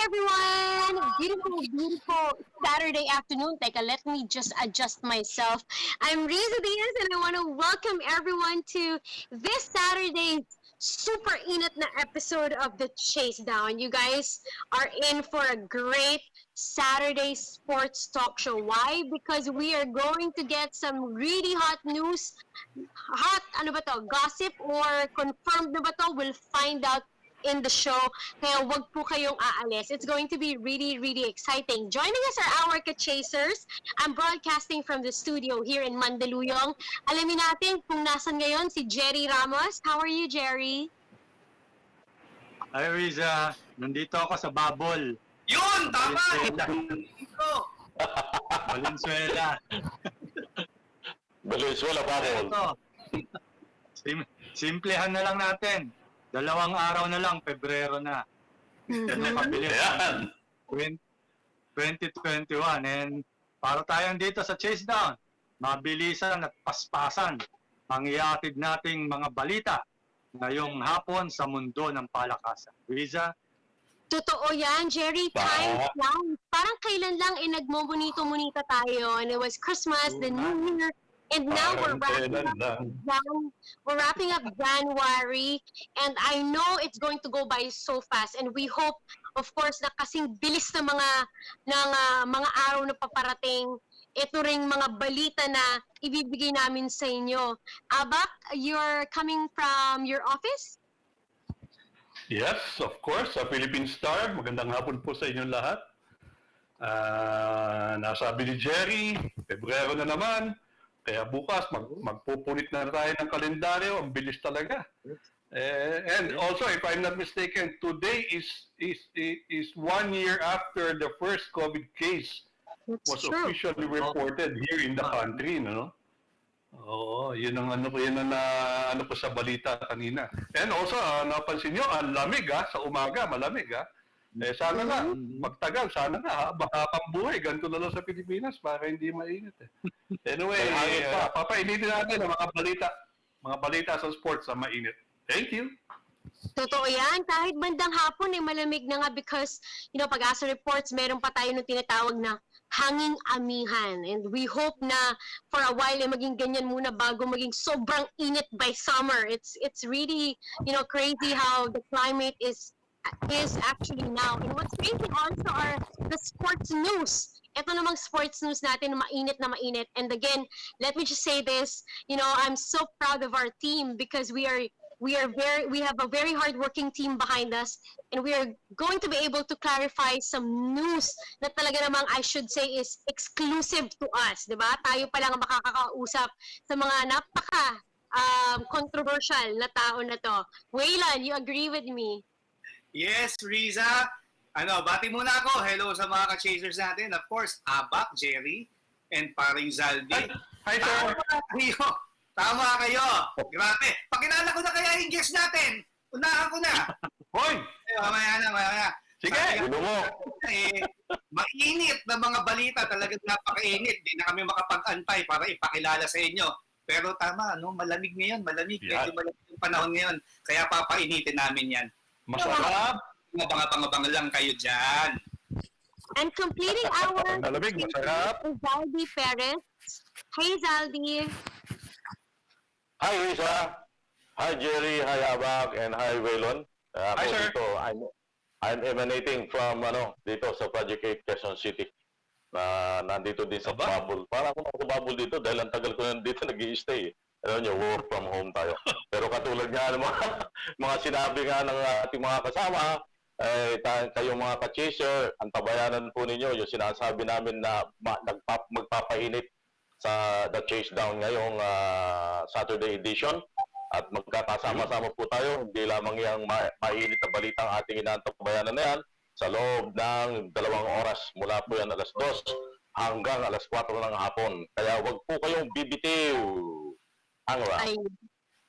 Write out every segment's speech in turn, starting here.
everyone! Beautiful, beautiful Saturday afternoon. Teka, let me just adjust myself. I'm Riza Diaz and I want to welcome everyone to this Saturday's super init na episode of the Chasedown. You guys are in for a great Saturday sports talk show. Why? Because we are going to get some really hot news, hot, ano ba to, gossip or confirmed na ba to? We'll find out in the show. Kaya wag po kayong aalis. It's going to be really, really exciting. Joining us are our ka-chasers. I'm broadcasting from the studio here in Mandaluyong. Alamin natin kung nasan ngayon si Jerry Ramos. How are you, Jerry? Hi, Riza. Nandito ako sa Babol. Yun! Tama! Valenzuela. Valenzuela, Babol. Ito. Simplehan na lang natin. 2 araw na lang, Pebrero na. Napabilis. 2021. And para tayong dito sa Chasedown, mabilisan at paspasan ang iatid nating mga balita ngayong hapon sa mundo ng palakasan. Riza? Totoo yan, Jerry. Time lang. Parang kailan lang nagmomonito-monita tayo. And it was Christmas, the New Year. And now we're wrapping up January, and I know it's going to go by so fast. And we hope, of course, na kasing bilis na mga araw na paparating, ito ring mga balita na ibibigay namin sa inyo. Abak, you're coming from your office? Yes, of course. Sa Philippine Star. Magandang hapon po sa inyong lahat. Nasabi ni Jerry, Pebrero na naman. Kaya bukas, magpupunit na tayo ng kalendaryo. Ang bilis talaga. And also, if I'm not mistaken, today is 1 year after the first COVID case was officially reported here in the country, no? Oo, yun ang ano po sa balita kanina. And also, napansin nyo, ang lamig sa umaga, malamig sana nga, magtagal, sana nga, baka pambuhay, ganito na lang sa Pilipinas para hindi mainit Anyway, papainitin natin ang mga balita sa sports na mainit. Thank you. Totoo yan. Kahit bandang hapon, malamig na nga because, pag-asa reports, meron pa tayo nung tinatawag na hanging amihan. And we hope na for a while, maging ganyan muna bago maging sobrang init by summer. It's really, crazy how the climate is actually now. And what's crazy also are the sports news. Ito namang sports news natin na mainit. And again, let me just say this, I'm so proud of our team because we have a very hardworking team behind us, and we are going to be able to clarify some news na talaga namang I should say is exclusive to us, di ba? Tayo pa lang ang makakakausap sa mga controversial na tao na to. Waylon, you agree with me? Yes, Riza. Bati muna ako. Hello sa mga ka-chasers natin. Of course, Abak, Jerry, and paring Zaldi. Hi, sir. Tama kayo. Grabe. Pakilala ko na kaya yung guest natin. Unahan ko na. Hoy! Mamaya na. Sige, gulo mo. Mainit na mga balita. Talagang napakainit. Hindi na kami makapag-antay para ipakilala sa inyo. Pero tama, malamig ngayon. Malamig. Medyo malamig yung panahon ngayon. Kaya papainitin namin yan. Masarap. Mga lang kayo dyan. And completing our malamig, masarap. Zaldi Perez. Hey, Zaldi. Hi, Risa. Hi, Jerry. Hi, Abak. And hi, Waylon. Hi, sir. Dito, I'm emanating from dito sa Project 8, Quezon City. Nandito din sa Babol. Parang ako sa Babol dito dahil ang tagal ko nandito nag-i-stay. Alam niyo, work from home tayo. Pero katulad nga ng mga sinabi nga ng ating mga kasama, kayong mga ka-chaser, ang tabayanan po ninyo, yung sinasabi namin na magpapainit sa The Chasedown ngayong Saturday edition. At magkakasama-sama po tayo, hindi lamang yung mainit na balita ang ating inaantabayanan na yan, sa loob ng 2 oras, mula po yan alas 2 hanggang alas 4 ng hapon. Kaya wag po kayong bibitiw.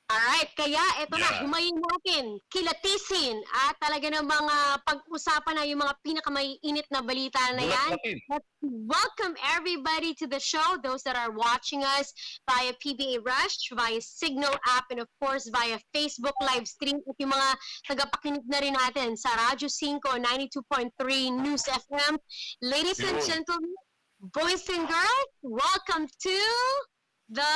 Alright, kaya ito na, Yeah. himayin natin, kilatisin, at talaga ng mga pag-usapan na yung mga pinakamaiinit na balita na yan. Bulat-latin. Let's welcome everybody to the show, those that are watching us via PBA Rush, via Signal app, and of course via Facebook live stream, at yung mga tagapakinig na rin natin sa Radyo 5, 92.3 News FM. Ladies and Yun. gentlemen, boys and girls, welcome to the...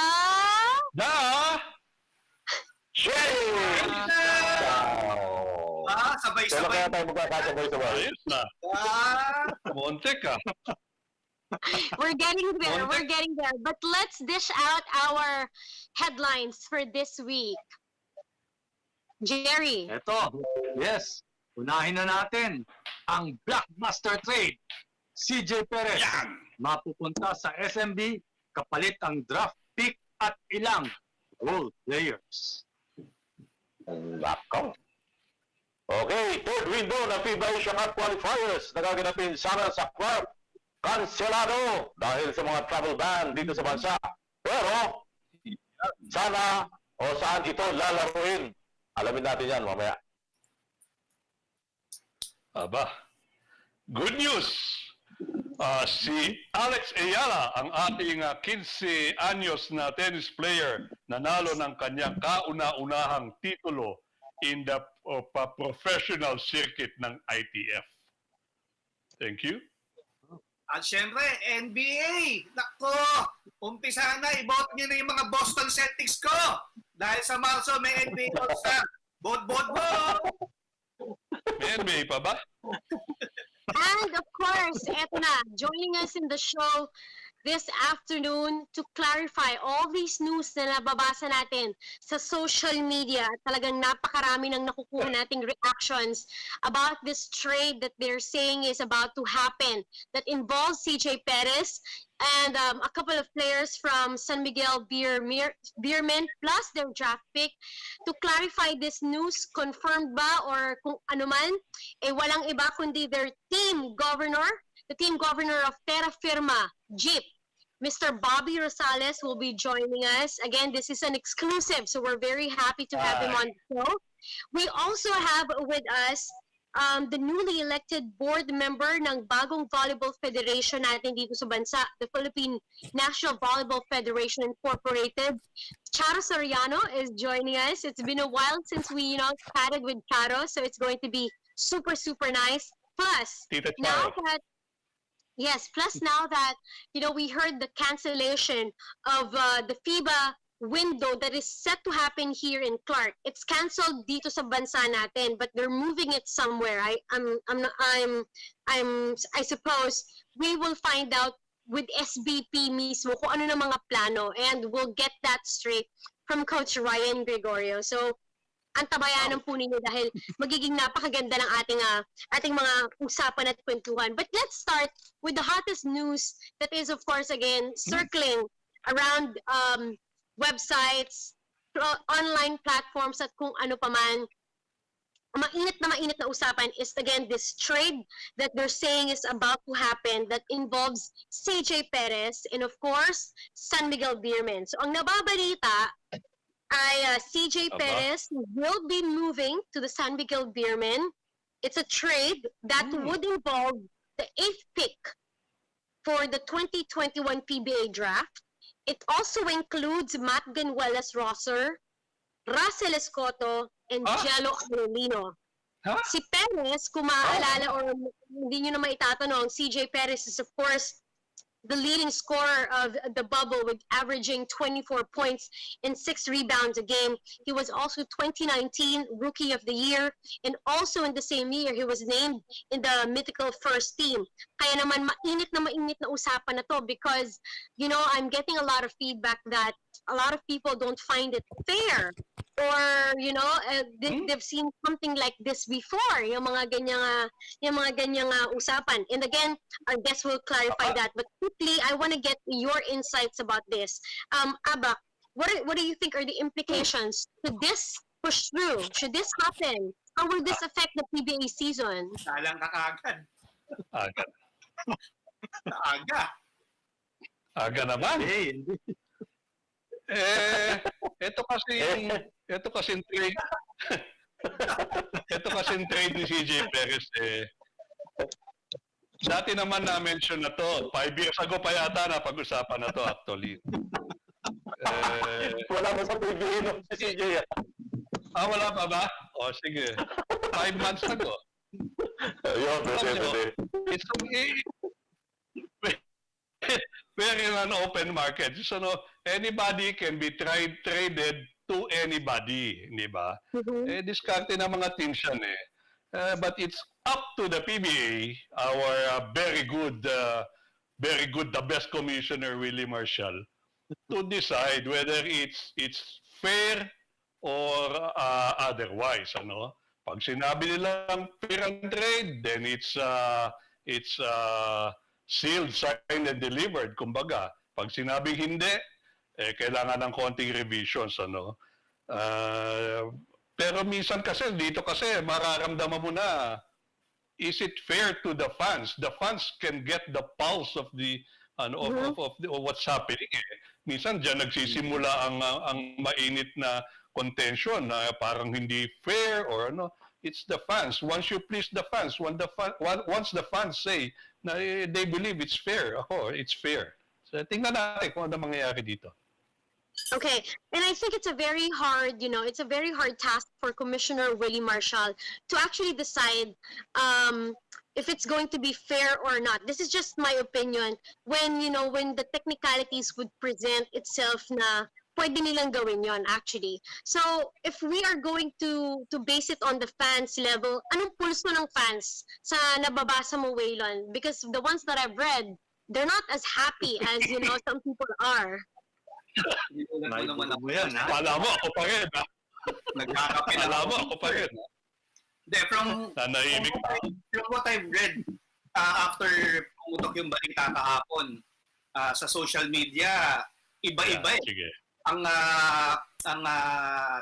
Sabay-sabay. Kaya tayo magkakasabay-sabay. Ayos na. Monte ka. We're getting there. But let's dish out our headlines for this week. Jerry. Ito, yes. Unahin na natin ang Blockbuster trade. CJ Perez Yan. mapupunta sa SMB kapalit ang draft pick at ilang role players. Nako. Okay, third window ng FIBA Asia Qualifiers na gaganapin sana sa Clark. Kanselado dahil sa mga travel ban dito sa bansa. Pero, sana o saan ito lalaruin? Alamin natin yan mamaya. Aba, good news! Si Alex Ayala, ang ating 15 anyos na tennis player, nanalo ng kanyang kauna-unahang titulo in the professional circuit ng ITF. Thank you. At syempre, NBA. Nako, umpisa na. I-vote nyo na yung mga Boston Celtics ko. Dahil sa Marso, may NBA All-Star. Vote. May NBA pa ba? And of course, eto na, joining us in the show this afternoon to clarify all these news na nababasa natin sa social media. Talagang napakarami ng nakukuha nating reactions about this trade that they're saying is about to happen that involves CJ Perez and a couple of players from San Miguel Beermen plus their draft pick. To clarify this news, confirmed ba or kung ano man, walang iba kundi their team governor, the team governor of Terra Firma, Dyip, Mr. Bobby Rosales will be joining us. Again, this is an exclusive, so we're very happy to have him on the show. We also have with us the newly elected board member ng bagong Volleyball Federation natin dito sa bansa, the Philippine National Volleyball Federation Incorporated. Charo Soriano is joining us. It's been a while since we, chatted with Charo, so it's going to be super, super nice. Plus, Tita now Charo. that now that, we heard the cancellation of the FIBA window that is set to happen here in Clark. It's canceled dito sa bansa natin, but they're moving it somewhere. I suppose we will find out with SBP mismo kung ano na mga plano, and we'll get that straight from Coach Ryan Gregorio. So, antabayanan po ninyo dahil magiging napakaganda ng ating mga usapan at kwentuhan. But let's start with the hottest news that is, of course, again, circling around websites, online platforms, at kung ano pa man. Mainit na usapan is, again, this trade that they're saying is about to happen that involves CJ Perez and, of course, San Miguel Beermen. So, ang nababalita ay CJ Perez will be moving to the San Miguel Beermen. It's a trade that would involve the 8th pick for the 2021 PBA Draft. It also includes Matt Benuela's roster, Russell Escoto, and Jello Arolino. Si Perez, kung maaalala or hindi nyo na maitatanong, CJ Perez is, of course, the leading scorer of the bubble with averaging 24 points and 6 rebounds a game. He was also 2019 Rookie of the Year, and also in the same year, he was named in the mythical first team. Kaya naman mainit na usapan na to because, I'm getting a lot of feedback that a lot of people don't find it fair, or they've seen something like this before, yung mga ganyang usapan. And again, our guest will clarify that. But quickly, I want to get your insights about this. Abak, what do you think are the implications? Should this push through? Should this happen? How will this affect the PBA season? Salang kakagad. Agad. Aga. Aga naman. Hindi. ito kasi trade. Ito kasi trade ni CJ Perez dati naman na-mention na to. 5 years ago pa yata na pag-usapan na to actually. Wala ba sa PBA no, si CJ? Wala pa ba? O, sige. 5 months ago. Ayun, It's very an open market. So, anybody can be traded to anybody, di ba? Diskarte ng mga teams yan but it's up to the PBA, our very good, the best commissioner, Willie Marshall, to decide whether it's fair or otherwise. Ano? Pag sinabi nilang fair and trade, then it's sealed, signed, and delivered. Kumbaga, pag sinabing hindi, kailangan ng konting revisions. Ano? Pero minsan kasi, dito kasi, mararamdaman mo na, is it fair to the fans? The fans can get the pulse of the of what's happening. Minsan diyan nagsisimula ang mainit na contention na parang hindi fair or ano. It's the fans. Once you please the fans, once the fans say na they believe it's fair, it's fair. So tingnan natin kung ano mangyayari dito. Okay, and I think it's a very hard, it's a very hard task for Commissioner Willie Marshall to actually decide if it's going to be fair or not. This is just my opinion. When the technicalities would present itself na pwede nilang gawin yon actually. So, if we are going to base it on the fans level, anong pulso ng fans sa nababasa mo, Waylon? Because the ones that I've read, they're not as happy as, some people are. Pala mo ako pa rin, ha? Pala mo ako pa rin. From what I've read, after pumutok yung balita kahapon sa social media, iba-iba ang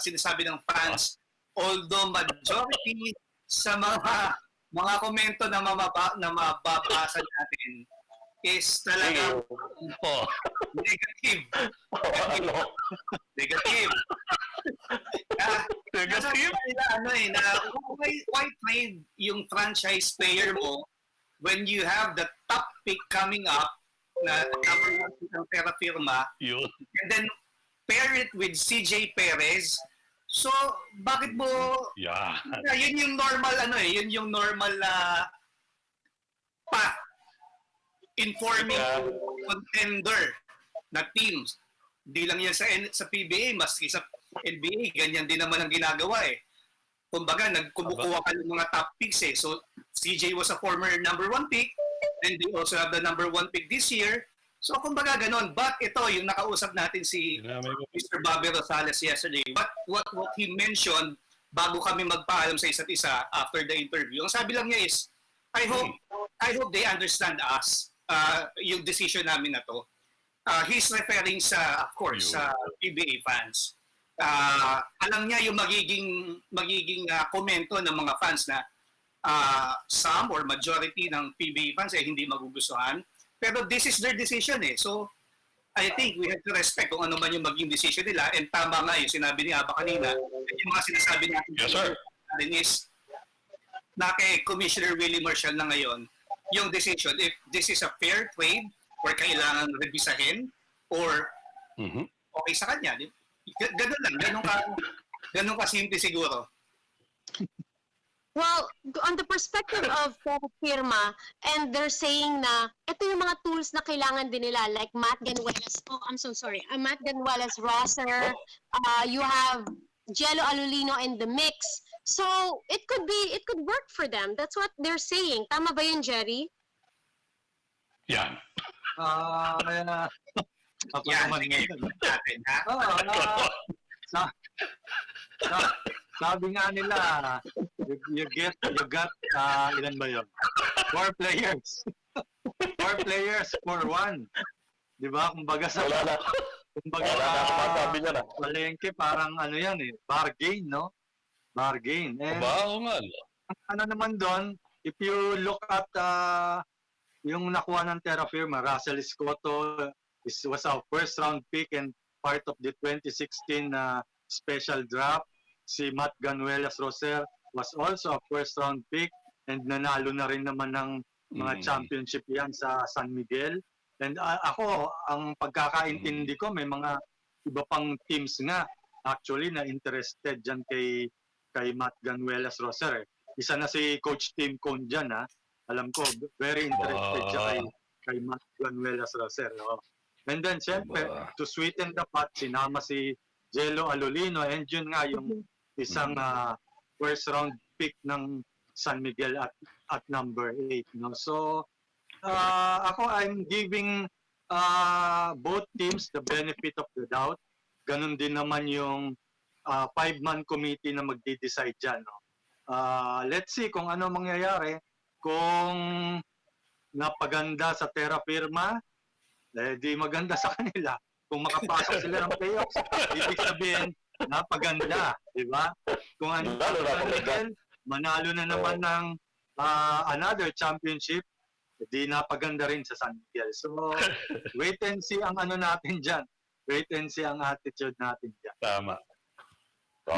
sinasabi ng fans. Although majority sa mga komento na mababasa natin is talaga negative. Negative. Negative? Why trade yung franchise player mo when you have the top pick coming up na number 1 ng Terra Firma and then pair it with CJ Perez? So, bakit mo... Yeah. Yun yung normal, yun yung normal path informing contender na teams. Di lang yan sa PBA, maski sa NBA, ganyan din naman ang ginagawa Kumbaga, kumukuha ka ng mga top picks So, CJ was a former number 1 pick, and they also have the number 1 pick this year. So, kumbaga ganon. But ito, yung nakausap natin si Mr. Bobby Rosales yesterday, what he mentioned bago kami magpaalam sa isa't isa after the interview, ang sabi lang niya is, I hope they understand us, yung decision namin na to. He's referring of course, sa PBA fans. Alam niya yung magiging komento ng mga fans na some or majority ng PBA fans hindi magugustuhan. Pero this is their decision So, I think we have to respect kung ano man yung maging decision nila. And tama nga yung sinabi ni Aba kanina. Yung mga sinasabi natin is na kay Commissioner Willie Marshall na ngayon, yung decision, if this is a fair trade or kailangan revisahin or okay sa kanya. Ganun lang. Ganun ka simple siguro. Well, on the perspective of Terra Firma, and they're saying na ito yung mga tools na kailangan din nila, like Matt Ganuelas, Matt Ganuelas roster, you have Jello Alulino in the mix. So, it could work for them. That's what they're saying. Tama ba yun, Jerry? Yeah. Sabi nga nila, you got ilan ba yun? 4 players. 4 players for 1. Di ba? Kumbaga palengke, parang yan bargain, no? Bargain. And ano naman doon, if you look at yung nakuha ng Terra Firma, Russell Escoto was our first round pick and part of the 2016 special draft. Si Matt Ganuelas Roser was also a first round pick and nanalo na rin naman ng mga championship yan sa San Miguel. And ako, ang pagkakaintindi ko, may mga iba pang teams nga actually na interested dyan kay Matt Ganuelas Roser. Isa na si Coach Tim Cone dyan, ha? Alam ko, very interested siya kay Matt Ganuelas Roser. Oh. And then, syempre, to sweeten the pot, sinama si Jello Alolino, and yun nga yung isang first round pick ng San Miguel at number 8. No? So, ako, I'm giving both teams the benefit of the doubt. Ganun din naman yung 5-man committee na magde-decide dyan. No? Let's see kung ano mangyayari. Kung napaganda sa Terra Firma, di maganda sa kanila. Kung makapasok sila ng playoffs, ibig sabihin, napaganda. Di ba? Kung ano, manalo na naman ng another championship, di napaganda rin sa San Miguel. So, wait and see ang ano natin dyan. Wait and see ang attitude natin dyan. Tama.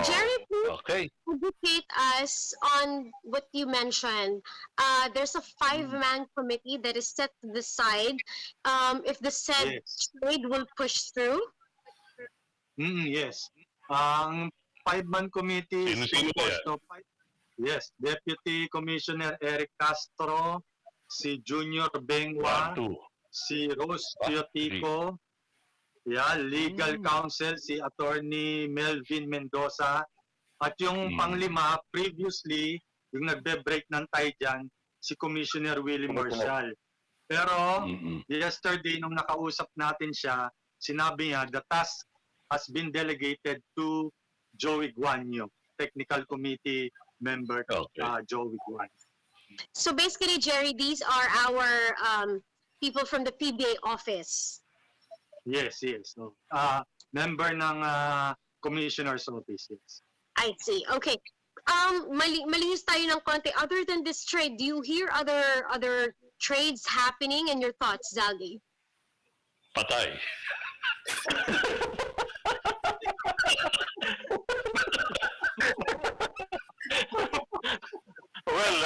Jerry, please Okay. educate us on what you mentioned. There's a 5-man committee that is set to decide if the said trade will push through. Yes. Ang 5-man committee is Sino-sino composed of yes, Deputy Commissioner Eric Castro, si Junior Bengwa, 1, 2. si Rose Teotico, legal counsel si Attorney Melvin Mendoza, at yung panglima, previously, yung nagbe-break ng tie dyan, si Commissioner Willie Marshall. Pero, yesterday, nung nakausap natin siya, sinabi niya, the task has been delegated to Joey Guanyo, Technical Committee member, Joey Guanyo. So basically, Jerry, these are our people from the PBA office. Yes. No. Member ng Commissioner's Office, yes. I see. Okay. Malihis tayo ng konti. Other than this trade, do you hear other trades happening, and your thoughts, Zaldi? Patay. Well,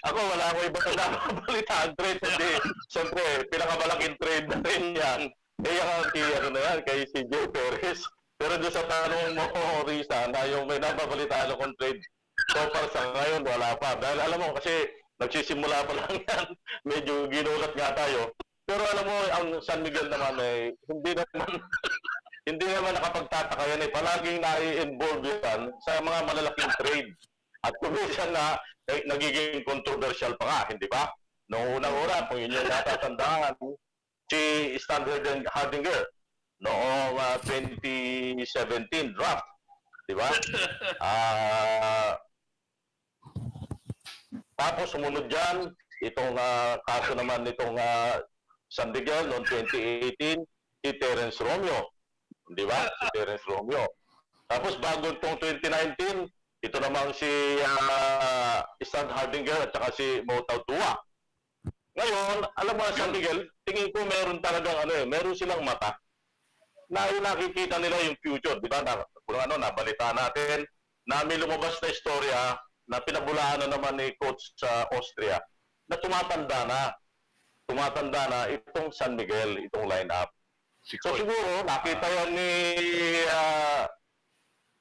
ako wala akong iba na balitaan trade. Hindi, siyempre, pinakamalaking trade na rin yan. Kay CJ Perez. Pero doon sa tanong mo, Risa, na yung may nababalitaan akong trade, so far sa ngayon, wala pa. Dahil alam mo, kasi nagsisimula pa lang yan, medyo ginulat nga tayo. Pero alam mo, ang San Miguel naman hindi naman nakapagtataka yan. Palaging nai-involve yan sa mga malalaking trade. At kuminsan na nagiging controversial pa nga, hindi ba? Noong unang-una, kung yun yung natatandaan, si Standard Hardinger noong 2017 draft, di ba? Tapos sumunod dyan, itong kaso naman nitong San Miguel noong 2018, si Terence Romeo, di ba? Si Terence Romeo. Tapos bago itong 2019, ito namang si Stan Hardinger at saka si Motao Tua. Ngayon, alam mo San Miguel, tingin ko meron talagang meron silang mata na nakikita nila yung future, di ba? Nabalita natin na may lumabas na istorya na pinabulaan na naman ni coach sa Austria na tumatanda na itong San Miguel, itong lineup. So siguro nakita yan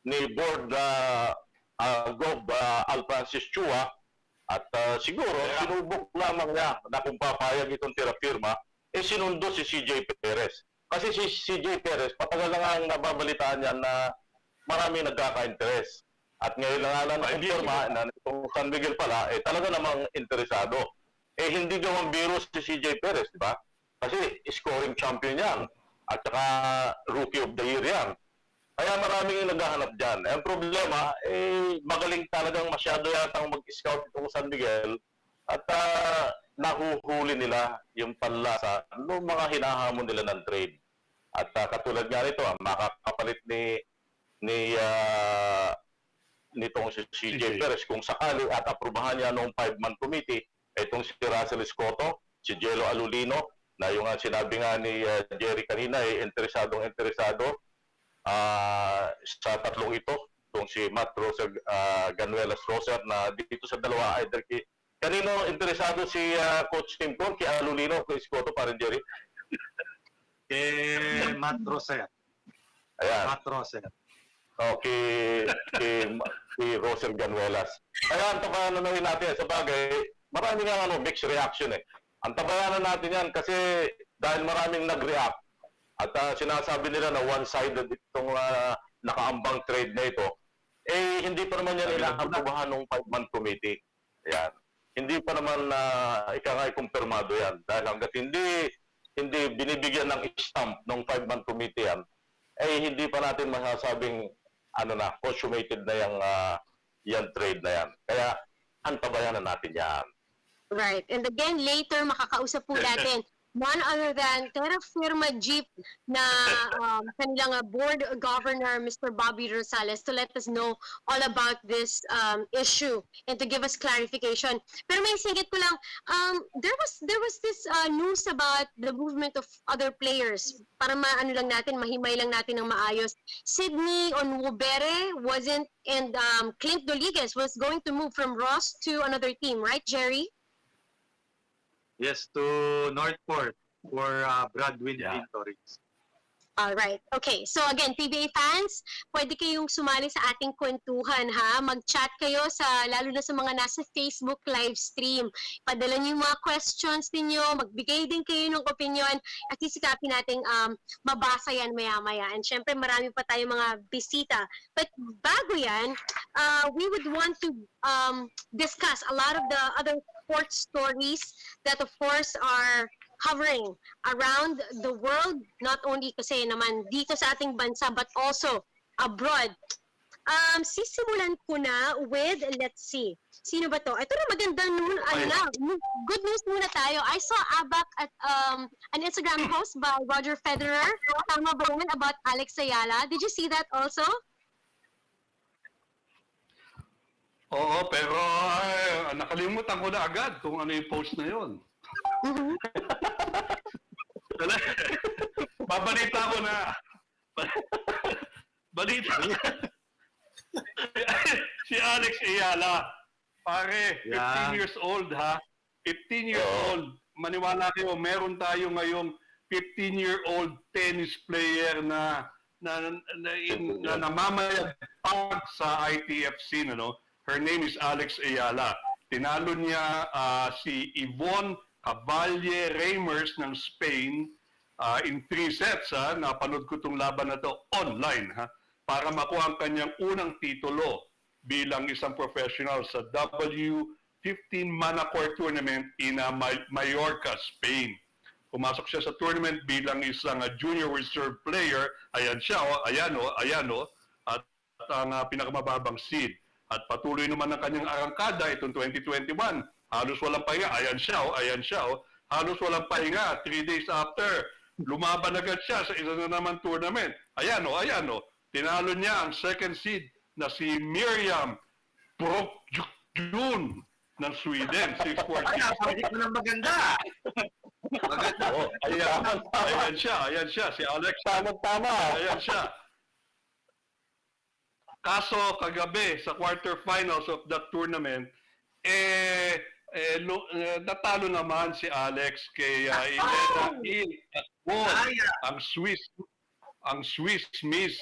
ni board Gov Al Francis Chua at siguro sinubok lamang niya na kung papayag itong Terra Firma, sinundo si CJ Perez. Kasi si CJ Perez, patagal na nga ang nababalitaan niya na marami nagkaka-interest. At ngayon lang na na-informa na itong San Miguel pala, talaga namang interesado. Hindi gawang biro si CJ Perez, di ba? Kasi scoring champion yan. At saka rookie of the year yan. Kaya maraming naghahanap dyan. Ang problema, magaling talagang masyado yatang mag-scout itong San Miguel at nahuhuli nila yung panlasa ng mga hinahamon nila ng trade. At katulad nga nito, makakapalit nitong si CJ Perez kung sakali at aprubahan niya noong 5-man committee, itong si Russell Escoto, si Jello Alolino, na yung sinabi nga ni Jerry kanina, interesado sa tatlong ito, itong si Matt Roser, Ganuelas Roser, na dito sa dalawa, either kanino interesado si Coach Tim Cole, kay Alulino, kay Scotto, parang Jerry? Kay Matt Roser. Ayan. Matt Roser. Okay, kay Roser Ganuelas. Kaya ang tabayanan natin, sa bagay, marami nga mixed reaction eh. Ang tabayanan natin yan kasi dahil maraming nag-react at sinasabi nila na one-sided itong nakaambang trade na ito, eh hindi pa naman yan inaaprobahan ng 5-man committee. Ayan. Hindi pa naman kumpirmado yan. Dahil hanggat hindi binibigyan ng stamp ng 5-man committee yan, eh hindi pa natin masasabing consummated na yung trade na yan. Kaya antabayanan natin yan. Right. And again, later makakausap po natin none other than Terra Firma Dyip na kanilang board governor, Mr. Bobby Rosales, to let us know all about this issue and to give us clarification. Pero may singit ko lang, there was this news about the movement of other players. Para mahimay lang natin ng maayos. Sydney Onwubere wasn't, and Clint Doliges was going to move from Ross to another team, right, Jerry? Yes, to Northport for Bradwin Torres. All right. Okay. So again, PBA fans, pwede kayong sumali sa ating kwentuhan, ha? Mag-chat kayo lalo na sa mga nasa Facebook live stream. Padala niyo yung mga questions ninyo, magbigay din kayo ng opinion at sisikapin nating mabasa yan maya-maya. And syempre, marami pa tayong mga bisita. But bago yan, we would want to discuss a lot of the other sports stories that of course are hovering around the world, not only kasi naman dito sa ating bansa, but also abroad. Sisimulan ko na with, let's see, sino ba to? Ito na magandang good news muna tayo. I saw Abak at an Instagram post by Roger Federer. Tama ba yun about Alex Ayala? Did you see that also? Oo, pero nakalimutan ko na agad kung ano yung post na yun. Babalita ko na. Balita. Si Alex Ayala. Pare, 15 years old ha. 15 years old. Maniwala kayo, meron tayo ngayong 15-year-old tennis player na namamayagpag sa ITF scene, ano? Her name is Alex Ayala. Tinalo niya si Yvonne Caballe Reimers ng Spain in 3 sets. Napanood ko itong laban na to online para makuha ang kanyang unang titulo bilang isang professional sa W15 Manacor Tournament in Mallorca, Spain. Pumasok siya sa tournament bilang isang junior reserve player. Ayan siya, ayan o. At ang pinakamababang seed. At patuloy naman ang kanyang arangkada itong 2021. Halos walang pahinga. Ayan siya. Halos walang pahinga. 3 days after, lumaban agad siya sa isa na naman tournament. Ayan o. Tinalo niya ang second seed na si Miriam Brokjun ng Sweden. 6-4. Ito na maganda. Maganda. Ayan siya. Si Alex. Tama. Ayan siya. Kaso kagabi sa quarterfinals of that tournament, natalo naman si Alex kay Elena ang Swiss Miss,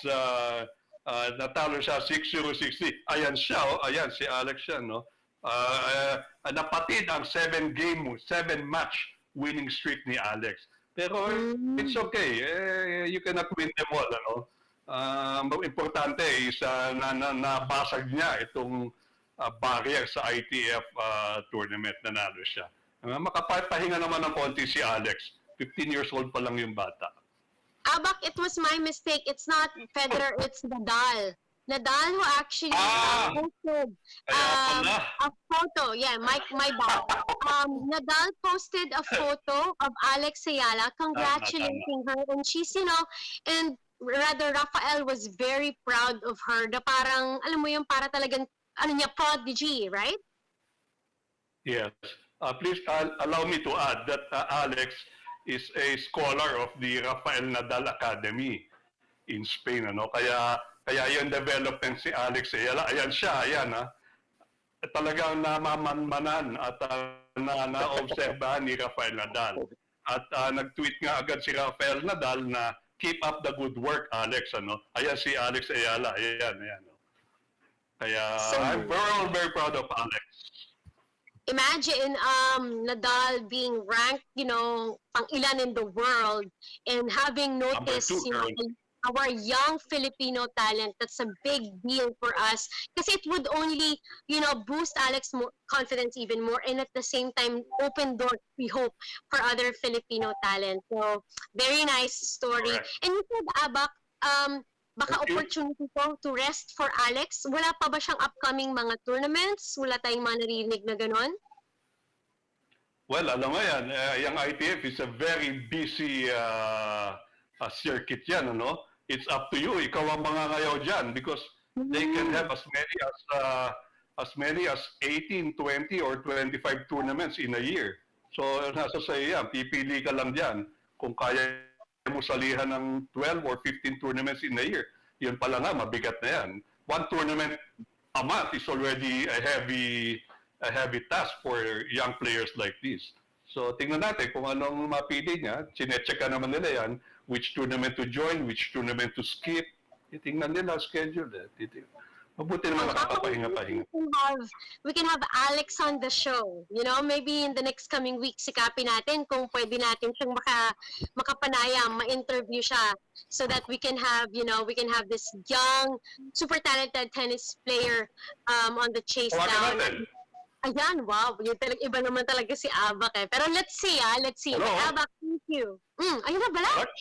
natalo siya 6-0-60. Ayan siya, ayan si Alex siya, no? Napatid ang 7-match winning streak ni Alex. Pero it's okay, you cannot win them all, ano? Importante is nabasag niya itong barrier sa ITF tournament, nanalo siya. Makapahinga naman ng konti si Alex. 15 years old pa lang yung bata. Abak, it was my mistake. It's not Federer, it's Nadal. Nadal who actually posted a photo. Yeah, my bad. Nadal posted a photo of Alex Ayala congratulating her, and she's, and rather Rafael was very proud of her. Na parang, alam mo yung para talagang, prodigy, right? Yes. Please allow me to add that Alex is a scholar of the Rafael Nadal Academy in Spain, ano? Kaya yung development si Alex Ayala, ayan siya, ayan, ha? Talagang namamanmanan at na-obserbahan ni Rafael Nadal. At nag-tweet nga agad si Rafael Nadal na keep up the good work, Alex, ano? Ayan si Alex Ayala, ayan. Kaya we're all very proud of Alex. Imagine Nadal being ranked, pang-ilan in the world, and having noticed, our young Filipino talent. That's a big deal for us kasi it would only, boost Alex's confidence even more, and at the same time open doors, we hope, for other Filipino talent. So very nice story. Correct. And you said, Abak, baka opportunity to rest for Alex. Wala pa ba siyang upcoming mga tournaments? Wala tayong mga narinig na ganon? Well, alam mo yan, yung ITF is a very busy circuit yan, ano? It's up to you. Ikaw ang mga ngayaw dyan because they can have as many as 18, 20, or 25 tournaments in a year. So, nasa sa'yo yan. Pipili ka lang dyan kung kaya mo salihan ng 12 or 15 tournaments in a year. Yun pala nga, mabigat na yan. One tournament a month is already a heavy task for young players like this. So, tingnan natin kung anong mapili niya. Chinecheck ka naman nila yan, which tournament to join, which tournament to skip. Titingnan nila schedule. Mabuti naman nakakapahinga-pahinga. We can have Alex on the show. Maybe in the next coming week, sikapin natin kung pwede natin siyang makapanayam, ma-interview siya so that we can have this young, super talented tennis player on the Chasedown. Ayan, wow. Iba naman talaga si Abak eh. Pero let's see. Hello? Abak, thank you. Ayun na bala? What?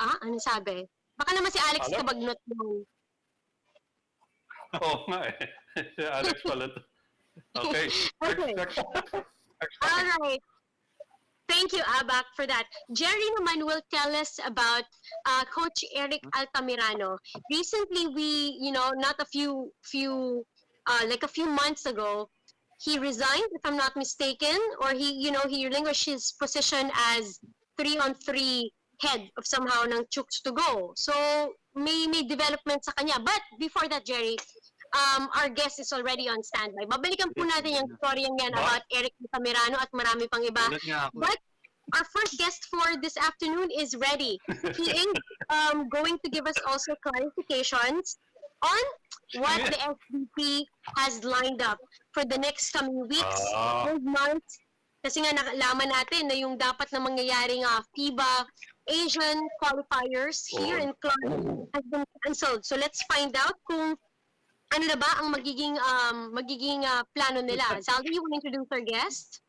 Ano sabi? Baka naman si Alex Hello? kabagnot mo. Oo nga eh. Alex pala to. Okay. Okay. Next. All right. Thank you, Abak, for that. Jerry naman will tell us about Coach Eric Altamirano. Recently, not a few months ago, he resigned, if I'm not mistaken, or he relinquished his position as 3-on-3 head of somehow ng Chooks to Go. So, may development sa kanya. But before that, Jerry, our guest is already on standby. Babalikan po natin yung story yan about Eric Altamirano at marami pang iba. But our first guest for this afternoon is ready. He is going to give us also clarifications on what the SBP has lined up for the next coming weeks, months. Kasi nga nakalaman natin na yung dapat na mangyayaring FIBA Asian Qualifiers here in Clark has been cancelled. So let's find out kung ano na ba ang magiging plano nila. Zaldi, you will introduce our guest?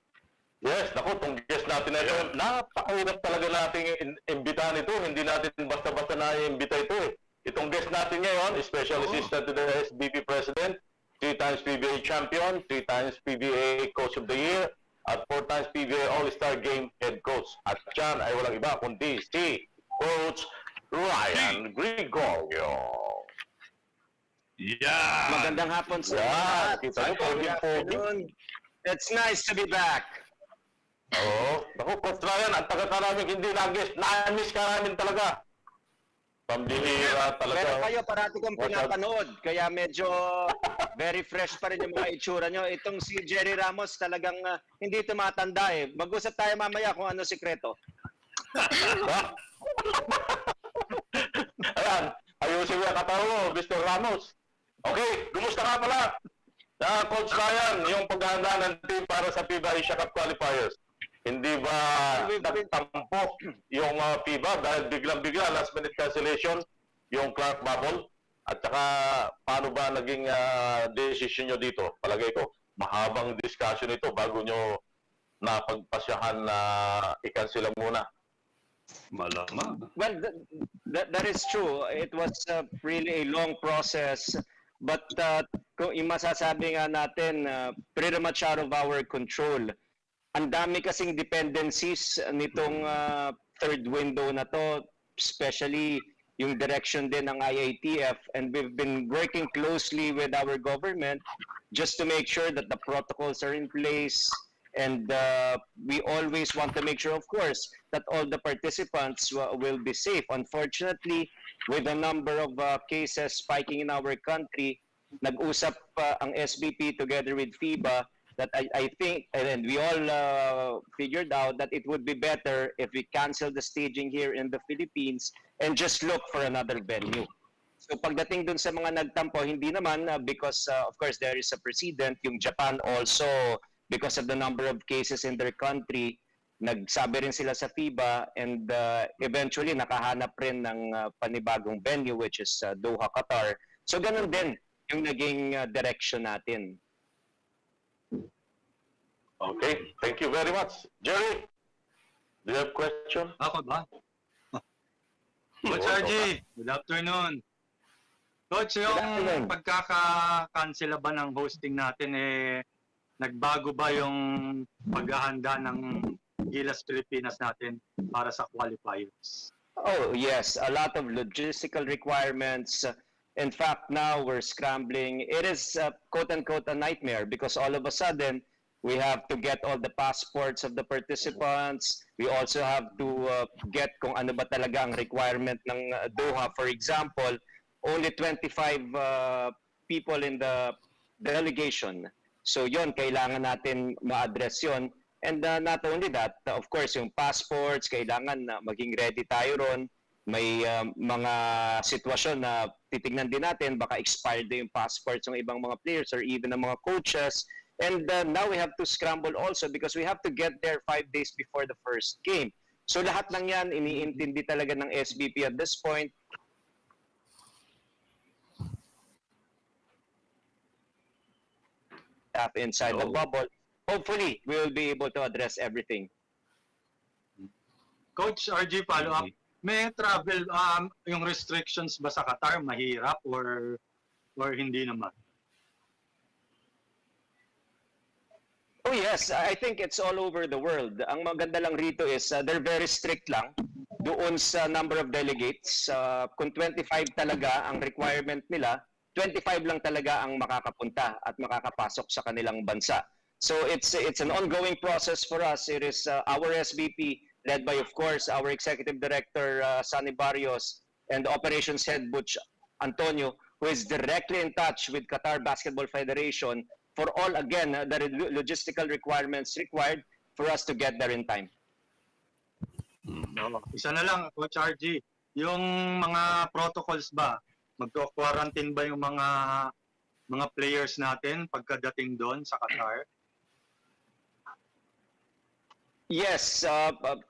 Yes, naku, itong guest natin na ito, napakahirap talaga nating imbitahan ito. Hindi natin basta-basta na-imbita ito eh. Itong guest natin ngayon, special assistant to the SBP President, 3 times PBA champion, 3 times PBA Coach of the Year, at 4 times PBA All-Star Game Head Coach. At siyan ay walang iba kundi si Coach Ryan Gregorio. Yeah. Magandang hapon sa lahat. Kita niyo, poging. It's nice to be back. Naku, Coach Ryan, ang taga ka namin hindi na-guest, na-miss ka namin talaga. Pambihira talaga. Pero kayo parati kong pinapanood, kaya medyo very fresh pa rin yung mga itsura nyo. Itong si Jerry Ramos talagang hindi tumatanda eh. Mag-usap tayo mamaya kung ano sikreto. Ayan, ayusin mo yung katawan mo, Mr. Ramos. Okay, kumusta ka pala? Coach Ryan, yung paghahanda ng team para sa FIBA Asia Qualifiers. Hindi ba nagtampo yung FIBA dahil biglang-bigla, last minute cancellation, yung Clark Bubble? At saka, paano ba naging decision nyo dito? Palagay ko, mahabang discussion ito bago nyo napagpasyahan na i-cancel muna. Malamang. Well, that is true. It was really a long process. But kung masasabi nga natin, pretty much out of our control. Ang dami kasing dependencies nitong third window na to, especially yung direction din ng IATF, and we've been working closely with our government just to make sure that the protocols are in place, And we always want to make sure, of course, that all the participants will be safe. Unfortunately, with the number of cases spiking in our country, nag-usap ang SBP together with FIBA that I think, and we all figured out that it would be better if we cancel the staging here in the Philippines and just look for another venue. So pagdating dun sa mga nagtampo, hindi naman because of course there is a precedent. Yung Japan also, because of the number of cases in their country, nagsabi rin sila sa FIBA and eventually nakahanap rin ng panibagong venue which is Doha, Qatar. So ganun din yung naging direction natin. Okay, thank you very much. Jerry, do you have question? Ako ba? Coach RG, good afternoon. Coach, yung pagkaka-cancel ba ng hosting natin, nagbago ba yung paghahanda ng Gilas Pilipinas natin para sa qualifiers? Oh, yes. A lot of logistical requirements. In fact, now we're scrambling. It is, quote-unquote, a nightmare because all of a sudden, we have to get all the passports of the participants. We also have to get kung ano ba talaga ang requirement ng Doha. For example, only 25 people in the delegation. So yon, kailangan natin ma-address yon. And not only that, of course, yung passports, kailangan maging ready tayo ron. May mga sitwasyon na titignan din natin, baka expired na yung passports ng ibang mga players or even ng mga coaches. And now we have to scramble also because we have to get there 5 days before the first game. So lahat ng yan, iniintindi talaga ng SBP at this point. Inside the bubble. Hopefully, we will be able to address everything. Coach RG, follow up. May travel, yung restrictions ba sa Qatar, mahirap or hindi naman? Oh yes, I think it's all over the world. Ang maganda lang rito is they're very strict lang doon sa number of delegates. Kung 25 talaga ang requirement nila, 25 lang talaga ang makakapunta at makakapasok sa kanilang bansa. So it's an ongoing process for us. It is our SBP led by, of course, our Executive Director, Sunny Barrios, and the Operations Head, Butch Antonio, who is directly in touch with Qatar Basketball Federation for all, again, the logistical requirements required for us to get there in time. Isa na lang, Coach RG, yung mga protocols ba, magko-quarantine ba yung mga players natin pagkadating doon sa Qatar? Yes,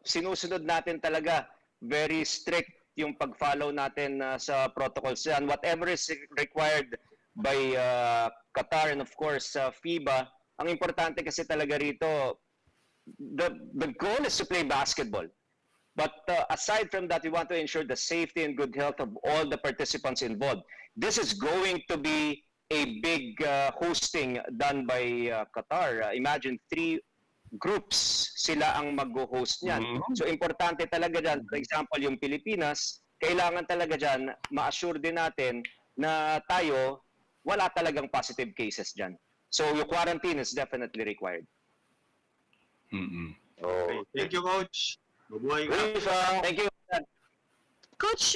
sinusunod natin talaga. Very strict yung pag-follow natin sa protocols yan. Whatever is required by Qatar and of course FIBA, ang importante kasi talaga rito, the goal is to play basketball. But aside from that, we want to ensure the safety and good health of all the participants involved. This is going to be a big hosting done by Qatar. Imagine 3 groups sila ang mag-host niyan. So importante talaga dyan, for example, yung Pilipinas, kailangan talaga dyan, ma-assure din natin na tayo, wala talagang positive cases dyan. So yung quarantine is definitely required. Okay. Thank you, Coach. Mabuhay ka. Thank you. Coach,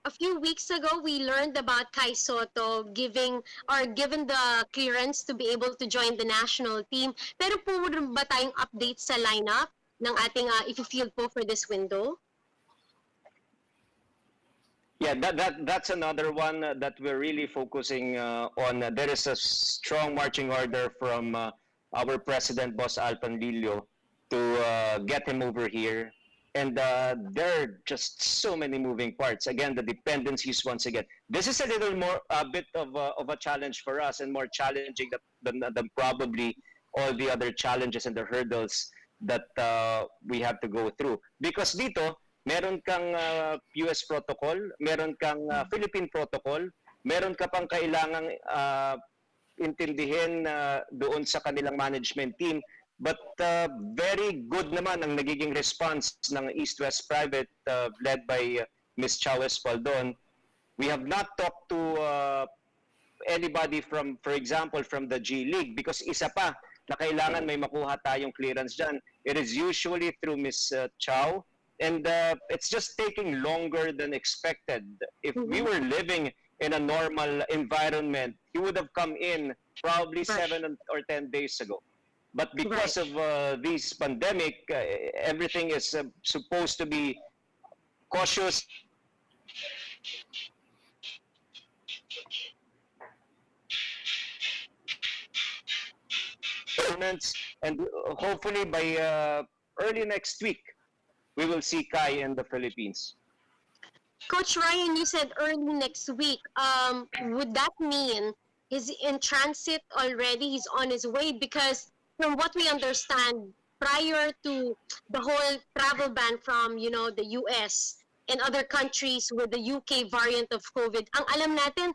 a few weeks ago, we learned about Kai Soto given the clearance to be able to join the national team. Pero po ba tayong update sa lineup ng ating if-field po for this window? Yeah, that's another one that we're really focusing on. There is a strong marching order from our president, Boss Alpanlilio, to get him over here. And there are just so many moving parts. Again, the dependencies once again. This is a little more, a bit of a challenge for us and more challenging than probably all the other challenges and the hurdles that we have to go through. Because dito, meron kang US protocol, meron kang Philippine protocol, meron ka pang kailangang intindihin doon sa kanilang management team. But very good naman ang nagiging response ng East-West Private led by Ms. Chao Espaldon. We have not talked to anybody from, for example, from the G League because isa pa na kailangan may makuha tayong clearance dyan, it is usually through Ms. Chow. And it's just taking longer than expected. If we were living in a normal environment, he would have come in probably 7 or 10 days ago. But because of this pandemic, everything is supposed to be cautious. And hopefully by early next week, we will see Kai in the Philippines. Coach Ryan, you said early next week. Would that mean he's in transit already? He's on his way? Because from what we understand, prior to the whole travel ban from, the US and other countries with the UK variant of COVID, ang alam natin,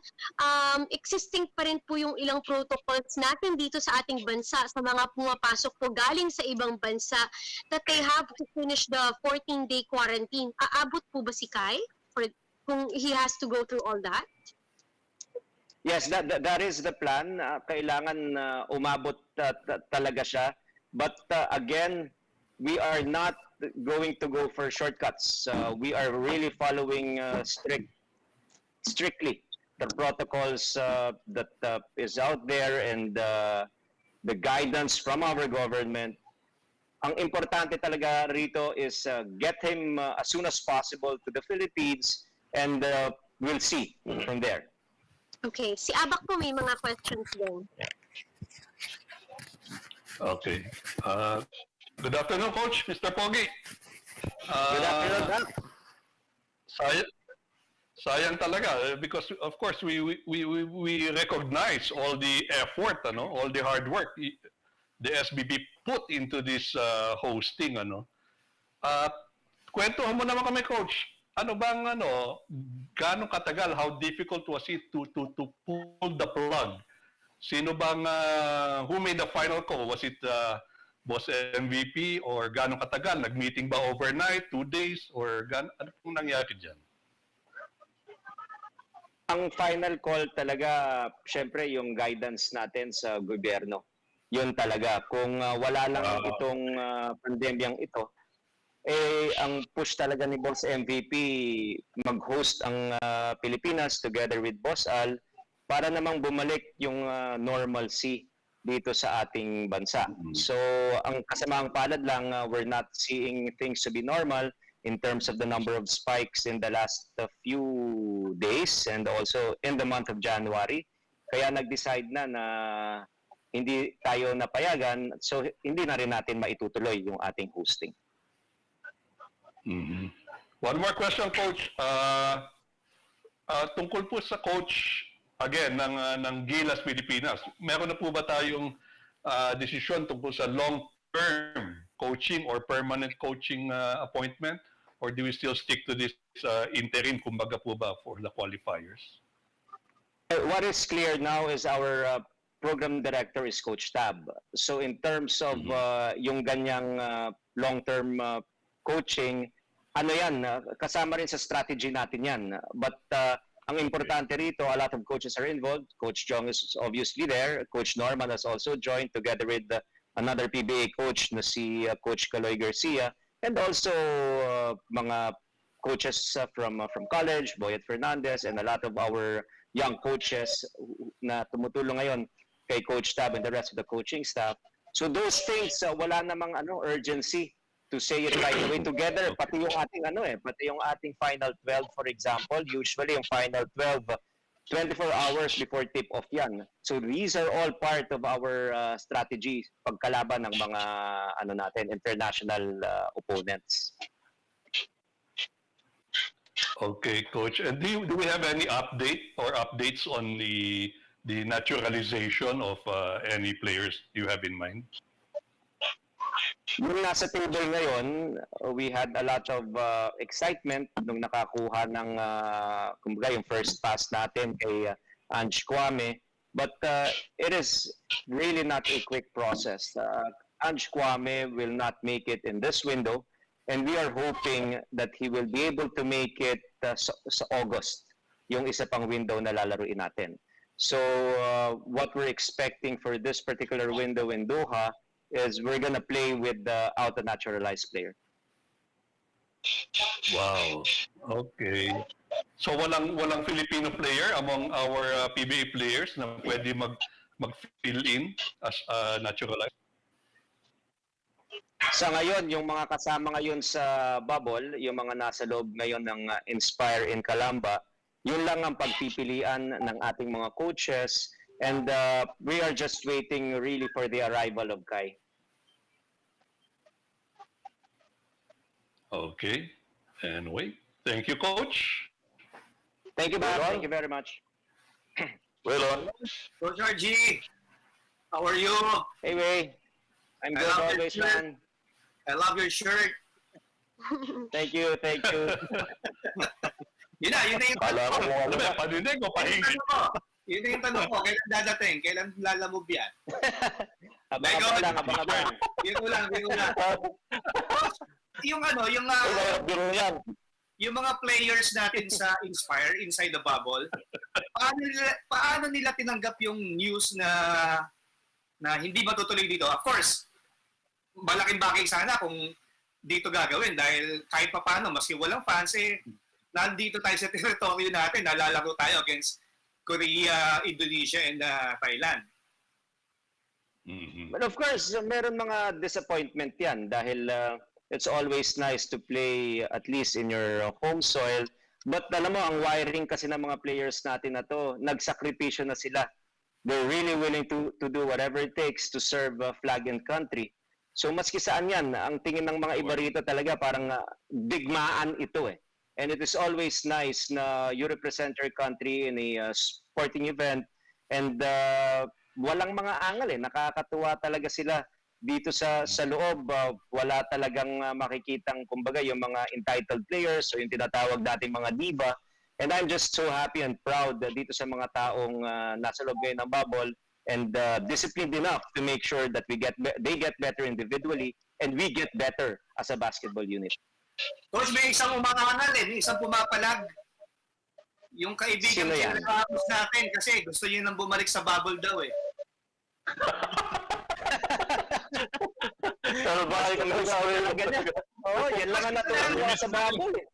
existing pa rin po yung ilang protocols natin dito sa ating bansa, sa mga pumapasok po galing sa ibang bansa, that they have to finish the 14-day quarantine. Aabot po ba si Kai? Kung he has to go through all that? Yes, that is the plan. Kailangan umabot talaga siya. But again, we are not going to go for shortcuts. We are really following strictly the protocols that is out there and the guidance from our government. Ang importante talaga rito is get him as soon as possible to the Philippines, and we'll see from there. Okay. Si Abak po may mga questions din. Okay. Good afternoon, Coach, Mr. Pogi. Good afternoon, Doc. Sayang talaga because of course we recognize all the effort, all the hard work the SBB put into this hosting, kwentuhan mo naman kami, Coach. Ano bang gaano katagal, how difficult was it to pull the plug? Sino bang who made the final call? Was it Boss MVP or gaano katagal? Nag-meeting ba overnight, 2 days or ano pong nangyari diyan? Ang final call talaga, syempre yung guidance natin sa gobyerno. Yun talaga. Kung wala lang itong pandemyang ito, ang push talaga ni Boss MVP mag-host ang Pilipinas together with Boss Al para namang bumalik yung normalcy dito sa ating bansa. So, ang kasamaang palad lang, we're not seeing things to be normal in terms of the number of spikes in the last few days and also in the month of January. Kaya nag-decide na hindi tayo napayagan, so hindi na rin natin maitutuloy yung ating hosting. Mm-hmm. One more question, Coach. Tungkol po sa coach, again, ng Gilas Pilipinas, meron na po ba tayong desisyon tungkol sa long-term coaching or permanent coaching appointment? Or do we still stick to this interim, kumbaga po ba, for the qualifiers? What is clear now is our program director is Coach Tab. So in terms of yung ganyang long-term coaching, ano yan, kasama rin sa strategy natin yan. But ang importante rito, a lot of coaches are involved. Coach Jong is obviously there. Coach Norman has also joined together with another PBA coach na si Coach Caloy Garcia. And also mga coaches from college, Boyet Fernandez, and a lot of our young coaches na tumutulong ngayon kay Coach Tab and the rest of the coaching staff. So those things, wala namang urgency to say it right away together. Pati yung ating pati yung ating final 12, for example, usually yung final 12, 24 hours before tip-off yan. So these are all part of our strategy pagkalaban ng mga natin international opponents. Okay, Coach. And do we have any update or updates on the naturalization of any players you have in mind? Nung nasa table ngayon, we had a lot of excitement nung nakakuha ng kumbaga yung first pass natin kay Ange Kwame. But it is really not a quick process. Ange Kwame will not make it in this window, and we are hoping that he will be able to make it sa August, yung isa pang window na lalaruin natin. So what we're expecting for this particular window in Doha is we're gonna play with out a naturalized player. Wow. Okay. So walang Filipino player among our PBA players na pwede mag-fill in as naturalized? Sa ngayon, yung mga kasama ngayon sa bubble, yung mga nasa loob ngayon ng Inspire in Calamba, yun lang ang pagpipilian ng ating mga coaches, and we are just waiting really for the arrival of Kai. Okay. Anyway, thank you, Coach. Thank you, Bob. Thank you very much. Well on. Coach RG, how are you? Hey, Way. I'm I good love always, your shirt. man. I love your shirt. Thank you, thank you. Yun na yung Kala ko kung ano Ano ba. ba? Paninig o pahingi? Yun na yung tanong ko. Kailan dadating? Kailan lalamove yan? Abang-abang lang, abang-abang. Biro lang. Yung Ay, mahirap biro yan. yung mga players natin sa Inspire, inside the bubble, paano nila tinanggap yung news na hindi matutuloy dito? Of course, malaking bagay sana kung dito gagawin dahil kahit pa paano, maski walang fans, nandito tayo sa teritoryo natin, nalalaro tayo against Korea, Indonesia, and Thailand. Mm-hmm. But of course, meron mga disappointment yan dahil it's always nice to play at least in your home soil. But alam mo, ang wiring kasi ng mga players natin na to, nagsakripisyo na sila. They're really willing to do whatever it takes to serve flag and country. So maski saan yan, ang tingin ng mga iba rito talaga parang digmaan ito eh. And it is always nice na you represent your country in a sporting event and walang mga angal eh. Nakakatuwa talaga sila dito sa loob. Wala talagang makikitang kumbaga yung mga entitled players o yung tinatawag dating mga diva. And I'm just so happy and proud dito sa mga taong nasa loob ngayon ng bubble and disciplined enough to make sure that they get better individually and we get better as a basketball unit. Coach, may isang umangangal may isang pumapalag. Yung kaibigan Sino yan? natin kasi gusto niya nang bumalik sa bubble daw eh. Salbahay ka lang sa Oo, yan lang ang natutuwa sa bubble eh.